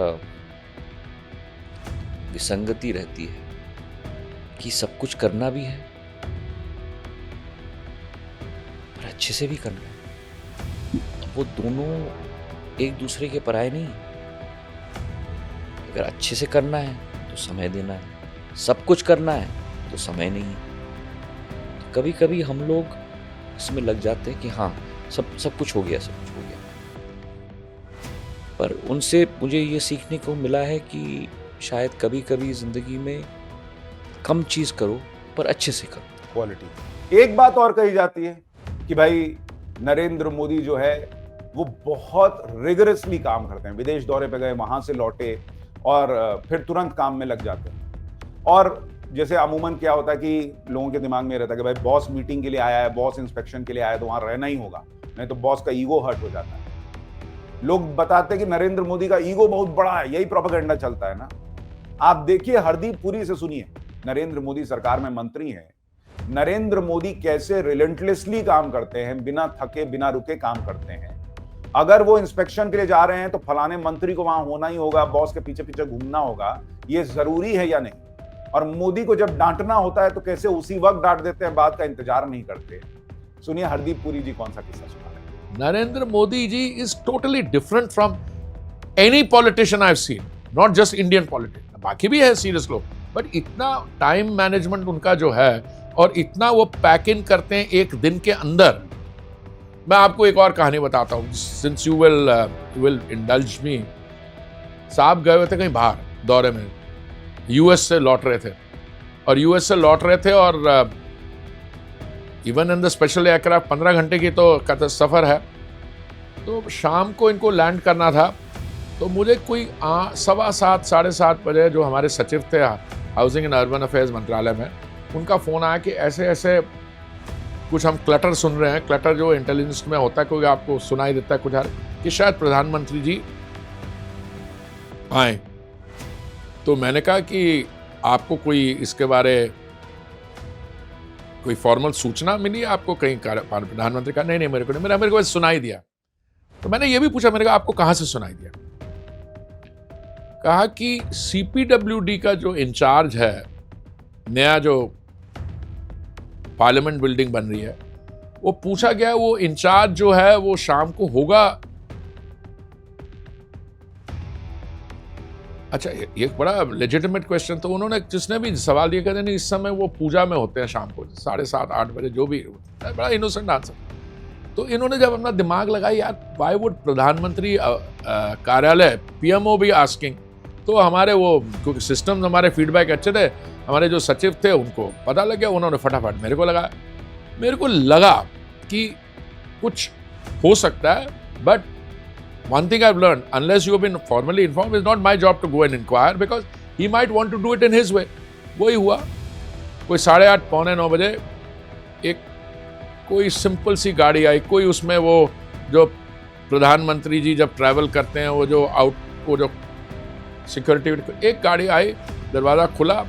विसंगति रहती है कि सब कुछ करना भी है और अच्छे से भी करना है। वो दोनों एक दूसरे के पराये नहीं। अगर अच्छे से करना है तो समय देना है, सब कुछ करना है तो समय नहीं है। तो कभी कभी हम लोग इसमें लग जाते हैं कि हाँ सब कुछ हो गया, सब कुछ हो गया। पर उनसे मुझे ये सीखने को मिला है कि शायद कभी कभी जिंदगी में कम चीज करो पर अच्छे से करो, क्वालिटी। एक बात और कही जाती है कि भाई नरेंद्र मोदी जो है वो बहुत रिगरसली काम करते हैं। विदेश दौरे पे गए, वहां से लौटे और फिर तुरंत काम में लग जाते हैं। और जैसे अमूमन क्या होता है कि लोगों के दिमाग में रहता है कि भाई बॉस मीटिंग के लिए आया है, बॉस इंस्पेक्शन के लिए आया है, तो वहां रहना ही होगा, नहीं तो बॉस का ईगो हर्ट हो जाता है। लोग बताते हैं कि नरेंद्र मोदी का ईगो बहुत बड़ा है, यही प्रोपेगेंडा चलता है ना। आप देखिए, हरदीप पुरी से सुनिए, नरेंद्र मोदी सरकार में मंत्री हैं, नरेंद्र मोदी कैसे रिलेंटलेसली काम करते हैं, बिना थके बिना रुके काम करते हैं। अगर वो इंस्पेक्शन के लिए जा रहे हैं तो फलाने मंत्री को वहां होना ही होगा, बॉस के पीछे पीछे घूमना होगा, ये जरूरी है या नहीं। और मोदी को जब डांटना होता है तो कैसे उसी वक्त डांट देते हैं, बात का इंतजार नहीं करते। सुनिए हरदीप पुरी जी कौन सा किस्सा सुना रहे हैं। Narendra Modi ji is totally different from any politician I've seen. Not just Indian politics, बाकी भी है सीरियस लोग, बट इतना टाइम मैनेजमेंट उनका जो है और इतना वो पैक इन करते हैं एक दिन के अंदर। मैं आपको एक और कहानी बताता हूँ, सिंस यू विल इंडल्ज मी। साहब गए हुए थे कहीं बाहर दौरे में, यूएस से लौट रहे थे, और even in the special aircraft 15 घंटे की तो सफ़र है। तो शाम को इनको लैंड करना था, तो मुझे कोई 7:15 साढ़े 7 बजे जो हमारे सचिव थे हाउसिंग एंड अर्बन अफेयर्स मंत्रालय में, उनका फ़ोन आया कि ऐसे ऐसे कुछ हम क्लटर सुन रहे हैं। क्लटर जो इंटेलिजेंस में होता है, क्योंकि आपको सुनाई देता है कुछ कि शायद प्रधानमंत्री जी आए। तो मैंने कहा कि आपको कोई इसके बारे कोई फॉर्मल सूचना मिली आपको कहीं? प्रधानमंत्री का नहीं मेरे को नहीं, मेरे को सुनाई दिया। तो मैंने ये भी पूछा, मैंने कहा आपको कहां से सुनाई दिया? कहा कि सीपीडब्ल्यूडी का जो इंचार्ज है, नया जो पार्लियामेंट बिल्डिंग बन रही है, वो पूछा गया, वो इंचार्ज जो है वो शाम को होगा। अच्छा, ये बड़ा लेजिटिमेट क्वेश्चन। तो उन्होंने जिसने भी सवाल दिया, कहते नहीं इस समय वो पूजा में होते हैं शाम को 7:30-8 बजे, जो भी। बड़ा इनोसेंट आंसर। तो इन्होंने जब अपना दिमाग लगाया, यार व्हाई वुड प्रधानमंत्री कार्यालय पीएमओ भी आस्किंग, तो हमारे वो क्योंकि सिस्टम हमारे फीडबैक अच्छे थे, हमारे जो सचिव थे उनको पता लग गया, उन्होंने फटाफट मेरे को लगा कि कुछ हो सकता है। But one thing I've learned, unless you have been formally informed, it's not my job to go and inquire because he might want to do it in his way. वही हुआ, कोई 8:30 पौने 9 बजे एक कोई सिंपल सी गाड़ी आई, कोई उसमें वो जो प्रधानमंत्री जी जब ट्रैवल करते हैं वो जो सिक्योरिटी, एक गाड़ी आई, दरवाज़ा खुला,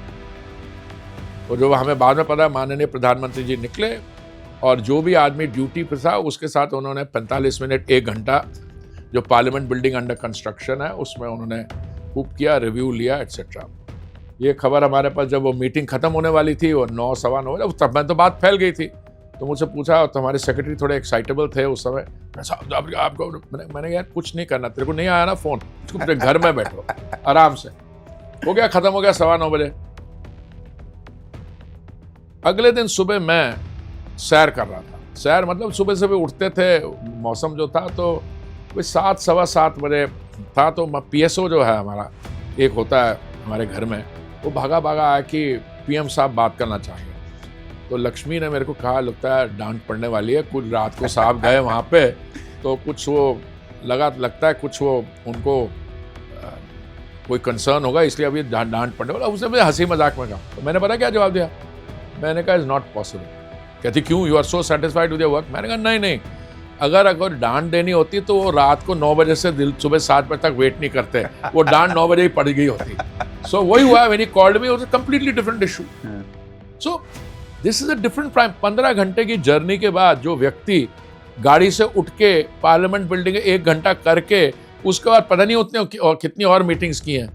और जो हमें बाद में पता, माननीय प्रधानमंत्री जी निकले, और जो भी आदमी ड्यूटी पर था उसके साथ उन्होंने 45 मिनट 1 घंटा जो पार्लियामेंट बिल्डिंग अंडर कंस्ट्रक्शन है उसमें उन्होंने खूब किया, रिव्यू लिया, एटसेट्रा। ये खबर हमारे पास जब वो मीटिंग खत्म होने वाली थी, और 9 सवा 9 बजे, तब मैं तो बात फैल गई थी। तो मुझसे पूछा, तो हमारे सेक्रेटरी थोड़े एक्साइटेबल थे उस समय, आपको मैंने यार कुछ नहीं करना, तेरे को नहीं आया ना फोन, अपने घर में बैठो आराम से। हो गया, खत्म हो गया 9:15 बजे। अगले दिन सुबह मैं सैर कर रहा था, सैर मतलब सुबह सुबह उठते थे, मौसम जो था तो कोई 7 सवा 7 बजे था। तो पीएसओ जो है हमारा एक होता है हमारे घर में, वो भागा आया कि पीएम साहब बात करना चाहिए। तो लक्ष्मी ने मेरे को कहा, लगता है डांट पड़ने वाली है, कुछ रात को साहब गए वहाँ पे, तो कुछ वो लगता है कुछ वो उनको कोई कंसर्न होगा, इसलिए अभी डांट पड़ने वाला। उसने मुझे हंसी मजाक में कहा। तो मैंने पता क्या जवाब दिया? मैंने कहा इज़ नॉट पॉसिबल। कहती क्यों, you are so satisfied with your work? मैंने कहा नहीं, अगर डांट देनी होती तो वो रात को 9 बजे से सुबह 7 बजे तक वेट नहीं करते, वो डांट 9 बजे ही पड़ गई होती। सो वही हुआ, when he called me, it was a completely different issue. So this is a different prime. 15 घंटे की जर्नी के बाद जो व्यक्ति गाड़ी से उठ के पार्लियामेंट बिल्डिंग 1 घंटा करके उसके बाद पता नहीं उतने कितनी और मीटिंग्स की हैं।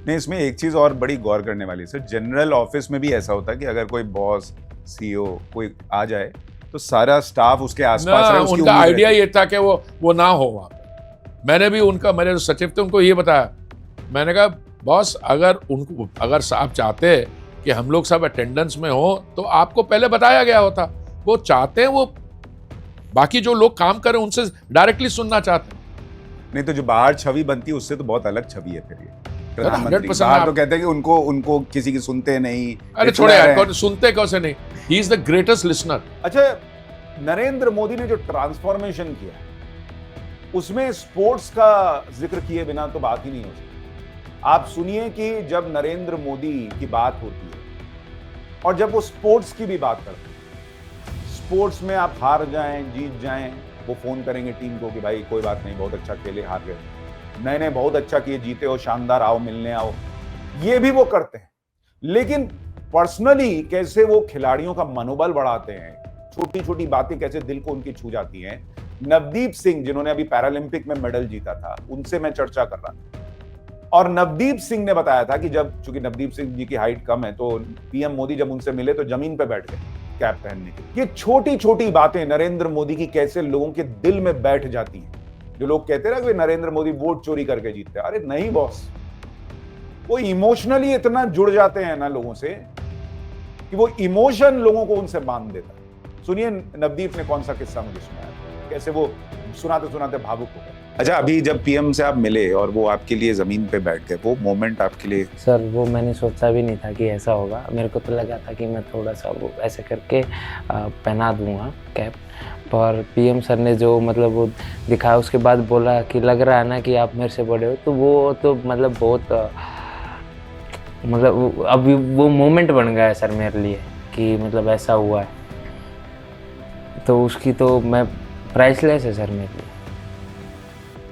नहीं, इसमें एक चीज और बड़ी गौर करने वाली है, जनरल ऑफिस में भी ऐसा होता है कि अगर कोई बॉस, सीईओ कोई आ जाए तो सारा स्टाफ उसके आसपास रहे, उसकी उनका आइडिया ये था कि वो ना हो वहाँ पे। मैंने भी मेरे जो सचिव थे उनको ये बताया, मैंने कहा बॉस अगर साहब चाहते कि हम लोग सब अटेंडेंस में हो तो आपको पहले बताया गया होता। वो चाहते हैं, वो बाकी जो लोग काम कर रहे हैं उनसे डायरेक्टली सुनना चाहते हैं। नहीं तो जो बाहर छवि बनती है उससे तो बहुत अलग छवि है फिर ये। प्रधानमंत्री 100% बाहर तो कहते हैं कि उनको किसी की सुनते नहीं। अरे छोड़े यार, सुनते कैसे नहीं, he is the greatest listener. अच्छा, नरेंद्र मोदी ने जो ट्रांसफॉर्मेशन किया उसमें स्पोर्ट्स का जिक्र किए बिना तो बात ही नहीं हो सकती। आप सुनिए कि जब नरेंद्र मोदी की बात होती है और जब वो स्पोर्ट्स की भी बात करते हैं, स्पोर्ट्स में आप हार जाएं जीत जाएं, वो फोन करेंगे टीम को कि भाई कोई बात नहीं, बहुत अच्छा खेले, हार गए, नहीं बहुत अच्छा किए, जीते हो, शानदार, आओ मिलने आओ, ये भी वो करते हैं। लेकिन पर्सनली कैसे वो खिलाड़ियों का मनोबल बढ़ाते हैं, छोटी छोटी बातें कैसे दिल को उनकी छू जाती हैं। नवदीप सिंह जिन्होंने अभी पैरालंपिक में मेडल जीता था, उनसे मैं चर्चा कर रहा था, और नवदीप सिंह ने बताया था कि जब, चूंकि नवदीप सिंह जी की हाइट कम है, तो पीएम मोदी जब उनसे मिले तो जमीन पे बैठ गए कैप पहनने के। ये छोटी छोटी बातें नरेंद्र मोदी की कैसे लोगों के दिल में बैठ जाती हैं। जो लोग कहते हैं ना कि नरेंद्र मोदी वोट चोरी करके जीतते हैं, अरे नहीं बॉस, वो इमोशनली इतना जुड़ जाते हैं ना लोगों से कि वो इमोशन लोगों को उनसे बांध देता है। सुनिए नवदीप ने कौन सा किस्सा मुझे सुनाया, कैसे वो सुनाते सुनाते भावुक हो गए। अच्छा, अभी जब पीएम से आप मिले और वो आपके लिए ज़मीन पे बैठ गए, वो मोमेंट आपके लिए? सर वो मैंने सोचा भी नहीं था कि ऐसा होगा। मेरे को तो लगा था कि मैं थोड़ा सा वो ऐसे करके पहना दूंगा कैप, पर पीएम सर ने जो मतलब वो दिखाया, उसके बाद बोला कि लग रहा है ना कि आप मेरे से बड़े हो, तो वो तो मतलब बहुत मतलब अभी वो मोमेंट बन गया है सर मेरे लिए कि मतलब ऐसा हुआ है, तो उसकी तो मैं प्राइसलेस है सर मेरे लिए।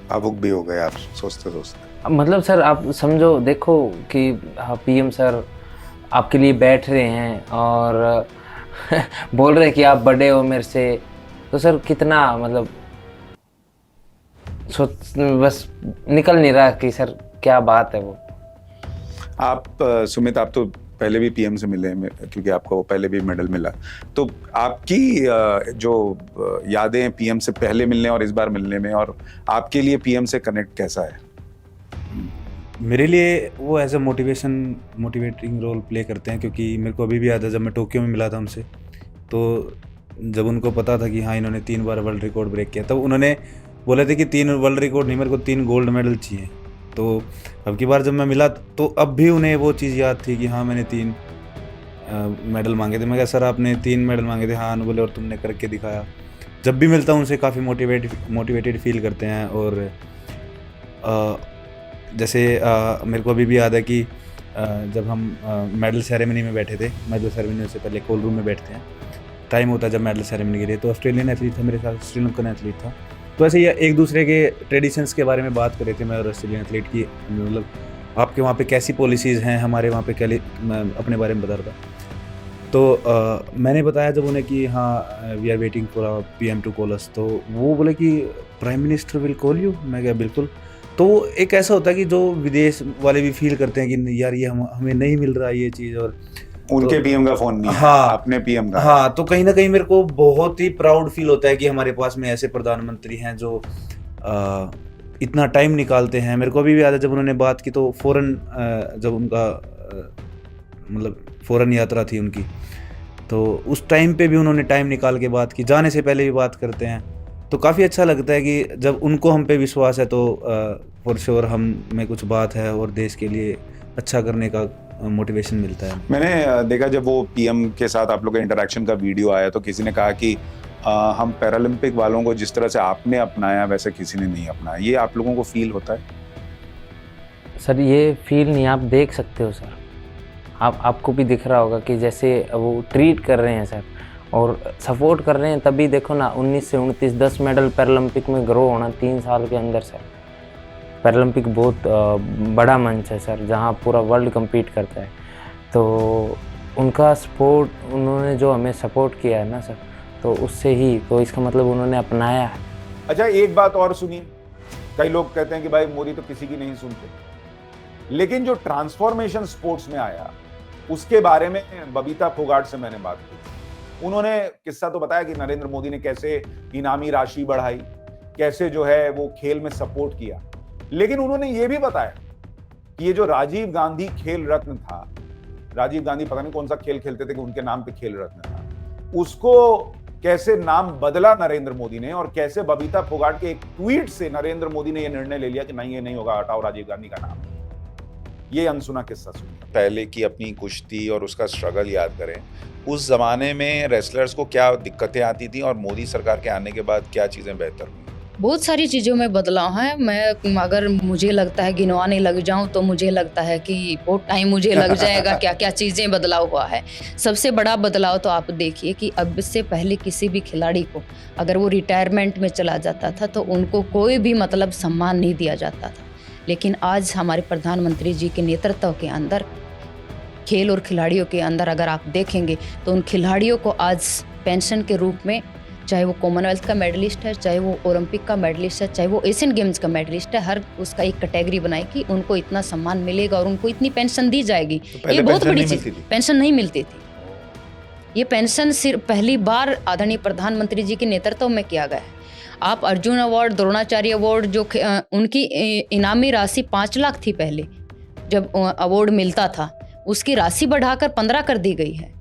भावुक भी हो गए आप सोचते सोचते? मतलब सर आप समझो, देखो कि पीएम सर आपके लिए बैठ रहे हैं और बोल रहे हैं कि आप बड़े हो मेरे से, तो सर कितना मतलब सोच बस निकल नहीं रहा कि सर क्या बात है वो। आप सुमित, आप तो पहले भी पीएम से मिले हैं क्योंकि आपको पहले भी मेडल मिला, तो आपकी जो यादें पीएम से पहले मिलने और इस बार मिलने में, और आपके लिए पीएम से कनेक्ट कैसा है? मेरे लिए वो as a motivating role play करते हैं, क्योंकि मेरे को अभी भी याद है जब मैं टोक्यो में मिला था उनसे, तो जब उनको पता था कि हाँ इन्होंने 3 बार वर्ल्ड रिकॉर्ड ब्रेक किया, तब उन्होंने बोले थे कि 3 वर्ल्ड रिकॉर्ड नहीं, मेरे को 3 गोल्ड मेडल चाहिए। तो अब की बार जब मैं मिला तो अब भी उन्हें वो चीज़ याद थी कि हाँ मैंने 3 मेडल मांगे थे। मैं कहा सर आपने 3 मेडल मांगे थे, हाँ बोले और तुमने करके दिखाया। जब भी मिलता हूँ उनसे काफ़ी मोटिवेटेड फील करते हैं। और जैसे मेरे को अभी भी याद है कि जब हम मेडल सेरेमनी में बैठे थे, मेडल सेरेमनी से पहले कोल रूम में बैठते हैं, टाइम होता है जब मेडल सेरेमनी के लिए, तो ऑस्ट्रेलियन एथलीट था मेरे साथ, श्रीलंकन एथलीट था, तो ऐसे ही एक दूसरे के ट्रेडिशंस के बारे में बात कर रहे थे मैं और ऑस्ट्रेलियन एथलीट की, मतलब आपके वहाँ पे कैसी पॉलिसीज़ हैं, हमारे वहाँ पे मैं अपने बारे में बता रहा था। तो मैंने बताया जब उन्हें कि हाँ we are waiting for PM to call us, तो वो बोले कि prime minister will call you. मैं क्या बिल्कुल। तो एक ऐसा होता है कि जो विदेश वाले भी फील करते हैं कि यार ये हमें नहीं मिल रहा ये चीज़, और उनके पीएम का फोन नहीं, हाँ अपने पीएम का। हाँ, तो कहीं ना कहीं मेरे को बहुत ही प्राउड फील होता है कि हमारे पास में ऐसे प्रधानमंत्री हैं जो इतना टाइम निकालते हैं। मेरे को अभी भी याद है जब उन्होंने बात की तो फौरन जब उनका मतलब फौरन यात्रा थी उनकी, तो उस टाइम पे भी उन्होंने टाइम निकाल के बात की, जाने से पहले भी बात करते हैं। तो काफ़ी अच्छा लगता है कि जब उनको हम पे विश्वास है तो फॉर श्योर हम में कुछ बात है और देश के लिए अच्छा करने का मोटिवेशन मिलता है। मैंने देखा जब वो पीएम के साथ आप लोग का इंटरेक्शन का वीडियो आया तो किसी ने कहा कि हम पैरालंपिक वालों को जिस तरह से आपने अपनाया वैसे किसी ने नहीं अपनाया। ये आप लोगों को फील होता है? सर ये फील नहीं, आप देख सकते हो सर, आपको भी दिख रहा होगा कि जैसे वो ट्रीट कर रहे हैं सर और सपोर्ट कर रहे हैं। तभी देखो ना 19 से 29 10 मेडल पैरालंपिक में ग्रो होना 3 साल के अंदर सर। पैरालंपिक बहुत बड़ा मंच है सर जहाँ पूरा वर्ल्ड compete करता है, तो उनका सपोर्ट, उन्होंने जो हमें सपोर्ट किया है ना सर, तो उससे ही, तो इसका मतलब उन्होंने अपनाया है। अच्छा एक बात और सुनिए, कई लोग कहते हैं कि भाई मोदी तो किसी की नहीं सुनते, लेकिन जो ट्रांसफॉर्मेशन स्पोर्ट्स में आया उसके बारे में बबीता फोगाट से मैंने बात की। उन्होंने किस्सा तो बताया कि नरेंद्र मोदी ने कैसे इनामी राशि बढ़ाई, कैसे जो है वो खेल में सपोर्ट किया, लेकिन उन्होंने ये भी बताया कि ये जो राजीव गांधी खेल रत्न था, राजीव गांधी पता नहीं कौन सा खेल खेलते थे कि उनके नाम पे खेल रत्न था, उसको कैसे नाम बदला नरेंद्र मोदी ने, और कैसे बबीता फोगाट के एक ट्वीट से नरेंद्र मोदी ने ये निर्णय ले लिया कि नहीं ये नहीं होगा, हटाओ राजीव गांधी का नाम। ये अनसुना किस्सा सुनिए। पहले की अपनी कुश्ती और उसका स्ट्रगल याद करें, उस जमाने में रेसलर्स को क्या दिक्कतें आती थी और मोदी सरकार के आने के बाद क्या चीजें बेहतर हुई? बहुत सारी चीज़ों में बदलाव है। मैं अगर मुझे लगता है गिनवाने लग जाऊं तो मुझे लगता है कि बहुत टाइम मुझे लग जाएगा क्या क्या चीज़ें बदलाव हुआ है। सबसे बड़ा बदलाव तो आप देखिए कि अब से पहले किसी भी खिलाड़ी को अगर वो रिटायरमेंट में चला जाता था तो उनको कोई भी मतलब सम्मान नहीं दिया जाता था, लेकिन आज हमारे प्रधानमंत्री जी के नेतृत्व के अंदर खेल और खिलाड़ियों के अंदर अगर आप देखेंगे तो उन खिलाड़ियों को आज पेंशन के रूप में, चाहे वो कॉमनवेल्थ का मेडलिस्ट है, चाहे वो ओलंपिक का मेडलिस्ट है, चाहे वो एशियन गेम्स का मेडलिस्ट है, हर उसका एक कैटेगरी बनाई कि उनको इतना सम्मान मिलेगा और उनको इतनी पेंशन दी जाएगी। तो ये बहुत बड़ी चीज़, पेंशन नहीं मिलती थी। ये पेंशन सिर्फ पहली बार आदरणीय प्रधानमंत्री जी के नेतृत्व में किया गया है। आप अर्जुन अवार्ड, द्रोणाचार्य अवार्ड, जो उनकी इनामी राशि 5 लाख थी पहले, जब अवार्ड मिलता था उसकी राशि बढ़ाकर 15 कर दी गई है,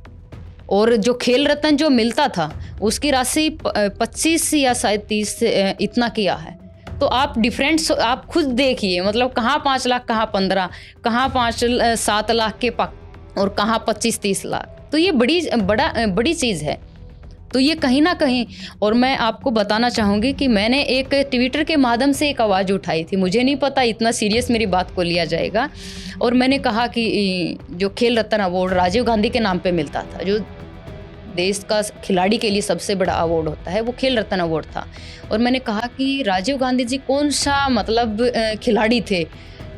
और जो खेल रत्न जो मिलता था उसकी राशि 25 या शायद 30 इतना किया है। तो आप डिफरेंस आप खुद देखिए, मतलब कहाँ 5 लाख, कहाँ 15, कहाँ 7 लाख के पक और कहाँ 25-30 लाख। तो ये बड़ी चीज़ है। तो ये कहीं ना कहीं, और मैं आपको बताना चाहूँगी कि मैंने एक ट्विटर के माध्यम से एक आवाज़ उठाई थी, मुझे नहीं पता इतना सीरियस मेरी बात को लिया जाएगा, और मैंने कहा कि जो खेल रत्न अवार्ड राजीव गांधी के नाम पे मिलता था, जो देश का खिलाड़ी के लिए सबसे बड़ा अवार्ड होता है, वो खेल रत्न अवार्ड था। और मैंने कहा कि राजीव गांधी जी कौन सा मतलब खिलाड़ी थे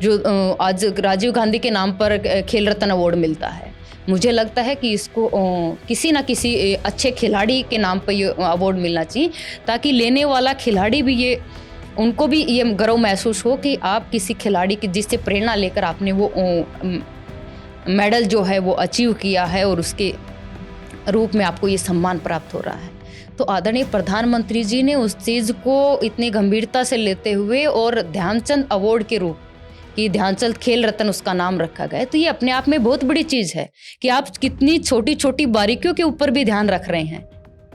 जो आज राजीव गांधी के नाम पर खेल रत्न अवार्ड मिलता है। मुझे लगता है कि इसको किसी ना किसी अच्छे खिलाड़ी के नाम पर ये अवार्ड मिलना चाहिए, ताकि लेने वाला खिलाड़ी भी उनको भी ये गर्व महसूस हो कि आप किसी खिलाड़ी की जिससे प्रेरणा लेकर आपने वो मेडल जो है वो अचीव किया है, और उसके रूप में आपको ये सम्मान प्राप्त हो रहा है। तो आदरणीय प्रधानमंत्री जी ने उस चीज़ को इतनी गंभीरता से लेते हुए और ध्यानचंद अवार्ड के रूप कि ध्यानचंद खेल रत्न उसका नाम रखा गया है, तो ये अपने आप में बहुत बड़ी चीज़ है कि आप कितनी छोटी छोटी बारीकियों के ऊपर भी ध्यान रख रहे हैं,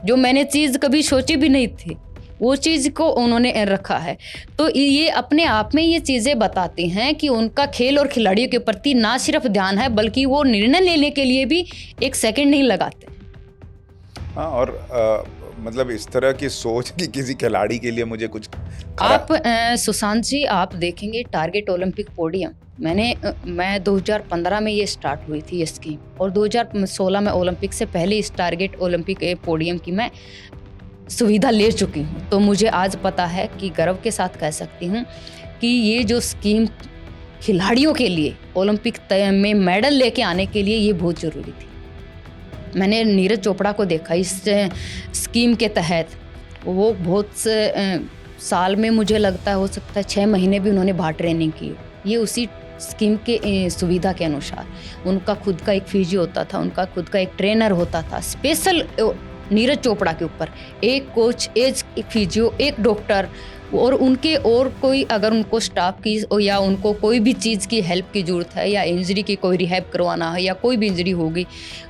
जो मैंने चीज़ कभी सोची भी नहीं थी, वो चीज़ को उन्होंने रखा है। तो ये अपने आप में ये चीज़ें बताती हैं कि उनका खेल और खिलाड़ियों के प्रति ना सिर्फ ध्यान है, बल्कि वो निर्णय लेने के लिए भी एक सेकंड नहीं लगाते। हाँ, और मतलब इस तरह की सोच कि किसी खिलाड़ी के लिए मुझे कुछ आप सुशांत जी, आप देखेंगे टारगेट ओलंपिक पोडियम, मैं 2015 में ये स्टार्ट हुई थी ये स्कीम, और 2016 में ओलंपिक से पहले इस टारगेट ओलंपिक पोडियम की मैं सुविधा ले चुकी हूँ। तो मुझे आज पता है कि गर्व के साथ कह सकती हूँ कि ये जो स्कीम खिलाड़ियों के लिए ओलंपिक में मेडल लेके आने के लिए ये बहुत ज़रूरी थी। मैंने नीरज चोपड़ा को देखा इस स्कीम के तहत, वो बहुत साल में मुझे लगता है हो सकता है 6 महीने भी उन्होंने बाहर ट्रेनिंग की। ये उसी स्कीम के सुविधा के अनुसार, उनका खुद का एक फिजियो होता था, उनका खुद का एक ट्रेनर होता था स्पेशल नीरज चोपड़ा के ऊपर, एक कोच, एक फिजियो, एक डॉक्टर, और उनके और कोई अगर उनको स्टाफ की या उनको कोई भी चीज़ की हेल्प की ज़रूरत है, या इंजरी की कोई रिहैब करवाना है, या कोई भी इंजरी होगी,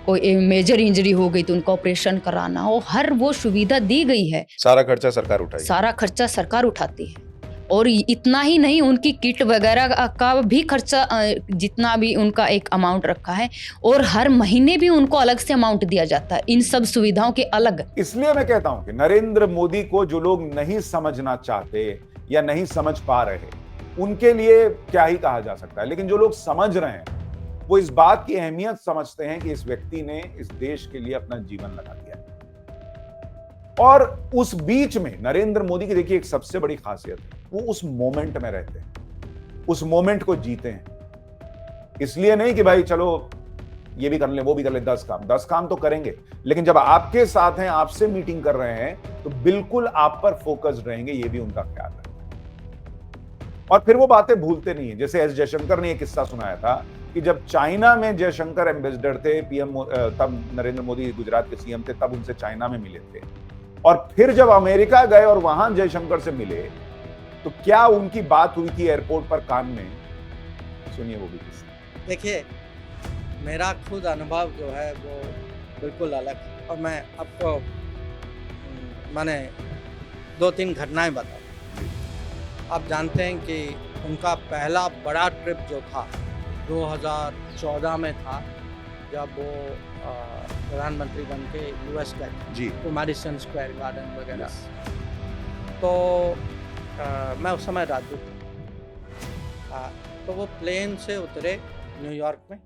कोई मेजर इंजरी हो गई तो उनका ऑपरेशन कराना हो, हर वो सुविधा दी गई है। सारा खर्चा सरकार उठाएगी। सारा खर्चा सरकार उठाती है, और इतना ही नहीं, उनकी किट वगैरह का भी खर्चा जितना भी उनका एक अमाउंट रखा है, और हर महीने भी उनको अलग से अमाउंट दिया जाता है इन सब सुविधाओं के अलग। इसलिए मैं कहता हूं कि नरेंद्र मोदी को जो लोग नहीं समझना चाहते या नहीं समझ पा रहे, उनके लिए क्या ही कहा जा सकता है, लेकिन जो लोग समझ रहे हैं वो इस बात की अहमियत समझते हैं कि इस व्यक्ति ने इस देश के लिए अपना जीवन लगा दिया। और उस बीच में नरेंद्र मोदी की देखिए एक सबसे बड़ी खासियत है, वो उस मोमेंट में रहते हैं, उस मोमेंट को जीते हैं। इसलिए नहीं कि भाई चलो ये भी कर ले, वो भी कर ले, 10 काम तो करेंगे, लेकिन जब आपके साथ हैं, आपसे मीटिंग कर रहे हैं, तो बिल्कुल आप पर फोकस्ड रहेंगे, ये भी उनका ख्याल है। और फिर वो बातें भूलते नहीं है। जैसे एस जयशंकर ने एक किस्सा सुनाया था कि जब चाइना में जयशंकर एम्बेसडर थे, पीएम तब नरेंद्र मोदी गुजरात के सीएम थे, तब उनसे चाइना में मिले थे, और फिर जब अमेरिका गए और वहां जयशंकर से मिले तो क्या उनकी बात हुई थी एयरपोर्ट पर कान में, सुनिए वो भी किस्सा। देखिए, मेरा खुद अनुभव जो है वो बिल्कुल अलग है, और मैं आपको मैंने 2-3 घटनाएं बताऊं। आप जानते हैं कि उनका पहला बड़ा ट्रिप जो था 2014 में था, जब वो प्रधानमंत्री बन के यूएस गए जी, तो मैडिसन स्क्वायर गार्डन वगैरह। तो मैं उस समय राजदूत था। तो वो प्लेन से उतरे न्यूयॉर्क में,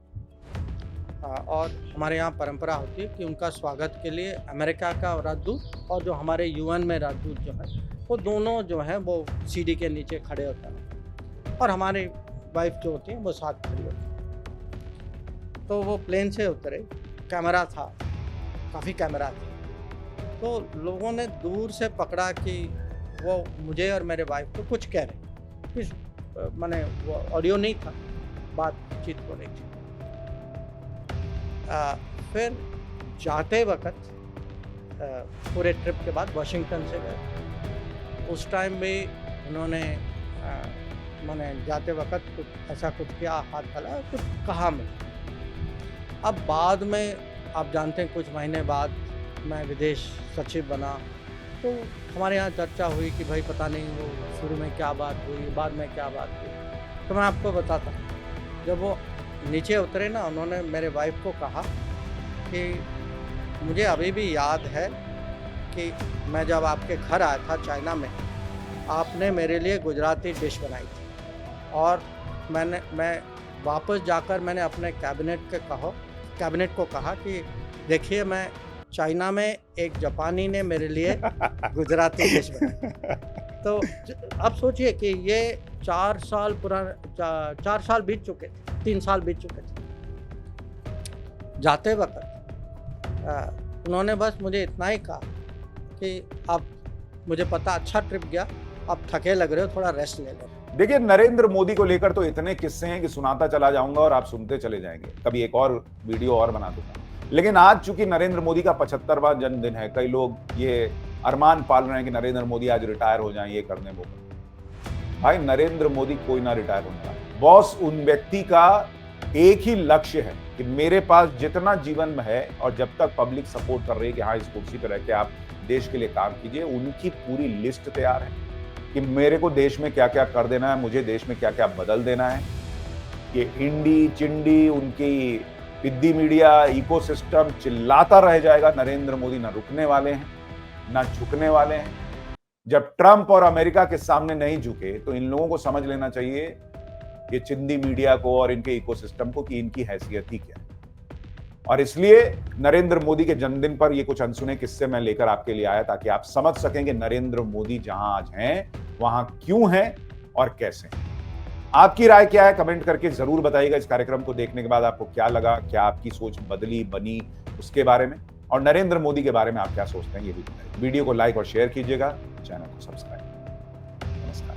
और हमारे यहाँ परंपरा होती है कि उनका स्वागत के लिए अमेरिका का राजदूत और जो हमारे यूएन में राजदूत जो है, वो दोनों जो हैं वो सीढ़ी के नीचे खड़े होते हैं, और हमारी वाइफ जो होती है वो साथ खड़ी होती है। तो वो प्लेन से उतरे, कैमरा था, काफ़ी कैमरा थे, तो लोगों ने दूर से पकड़ा कि वो मुझे और मेरे वाइफ को कुछ कह रहे, कुछ माने वो ऑडियो नहीं था, बातचीत हो रही थी। फिर जाते वक्त पूरे ट्रिप के बाद वाशिंगटन से गए, उस टाइम भी उन्होंने मैंने जाते वक्त कुछ ऐसा कुछ किया, हाथ डाला, कुछ कहा मैं। अब बाद में आप जानते हैं कुछ महीने बाद मैं विदेश सचिव बना, तो हमारे यहाँ चर्चा हुई कि भाई पता नहीं वो शुरू में क्या बात हुई, बाद में क्या बात हुई। तो मैं आपको बताता हूँ, जब वो नीचे उतरे ना, उन्होंने मेरे वाइफ को कहा कि मुझे अभी भी याद है कि मैं जब आपके घर आया था चाइना में, आपने मेरे लिए गुजराती डिश बनाई थी, और मैं वापस जाकर मैंने अपने कैबिनेट को कहा कि देखिए, मैं चाइना में एक जापानी ने मेरे लिए गुजराती डिश बनाई। तो अब सोचिए कि ये 4 साल बीत चुके थे, 3 साल बीत चुके थे। जाते वक्त उन्होंने बस मुझे इतना ही कहा कि अब मुझे पता अच्छा ट्रिप गया, अब थके लग रहे हो, थोड़ा रेस्ट ले लो। देखिए, नरेंद्र मोदी को लेकर तो इतने किस्से हैं कि सुनाता चला जाऊंगा और आप सुनते चले जाएंगे। कभी एक और वीडियो और बना दूंगा। लेकिन आज चूंकि नरेंद्र मोदी का 75वां जन्मदिन है, कई लोग ये अरमान पाल रहे हैं कि नरेंद्र मोदी आज रिटायर हो जाएं, ये करने वो करने। भाई, नरेंद्र मोदी कोई ना रिटायर होने वाला। बॉस उन व्यक्ति का एक ही लक्ष्य है कि मेरे पास जितना जीवन में है, और जब तक पब्लिक सपोर्ट कर रही है कि हाँ, इस कुर्सी पर रह के आप देश के लिए काम कीजिए, उनकी पूरी लिस्ट तैयार है कि मेरे को देश में क्या क्या कर देना है, मुझे देश में क्या क्या बदल देना है। ये इंडी चिंडी, उनकी पिद्दी मीडिया इकोसिस्टम चिल्लाता रह जाएगा। नरेंद्र मोदी ना रुकने वाले हैं, ना झुकने वाले हैं। जब ट्रंप और अमेरिका के सामने नहीं झुके, तो इन लोगों को समझ लेना चाहिए, ये चिंदी मीडिया को और इनके इकोसिस्टम को, कि इनकी हैसियत ही क्या है। और इसलिए नरेंद्र मोदी के जन्मदिन पर ये कुछ अनसुने किस्से मैं लेकर आपके लिए आया, ताकि आप समझ सकें कि नरेंद्र मोदी जहां आज हैं, वहां क्यों हैं और कैसे हैं। आपकी राय क्या है, कमेंट करके जरूर बताइएगा। इस कार्यक्रम को देखने के बाद आपको क्या लगा, क्या आपकी सोच बनी उसके बारे में, और नरेंद्र मोदी के बारे में आप क्या सोचते हैं, ये भी बताइए। वीडियो को लाइक और शेयर कीजिएगा, चैनल को सब्सक्राइब। नमस्कार।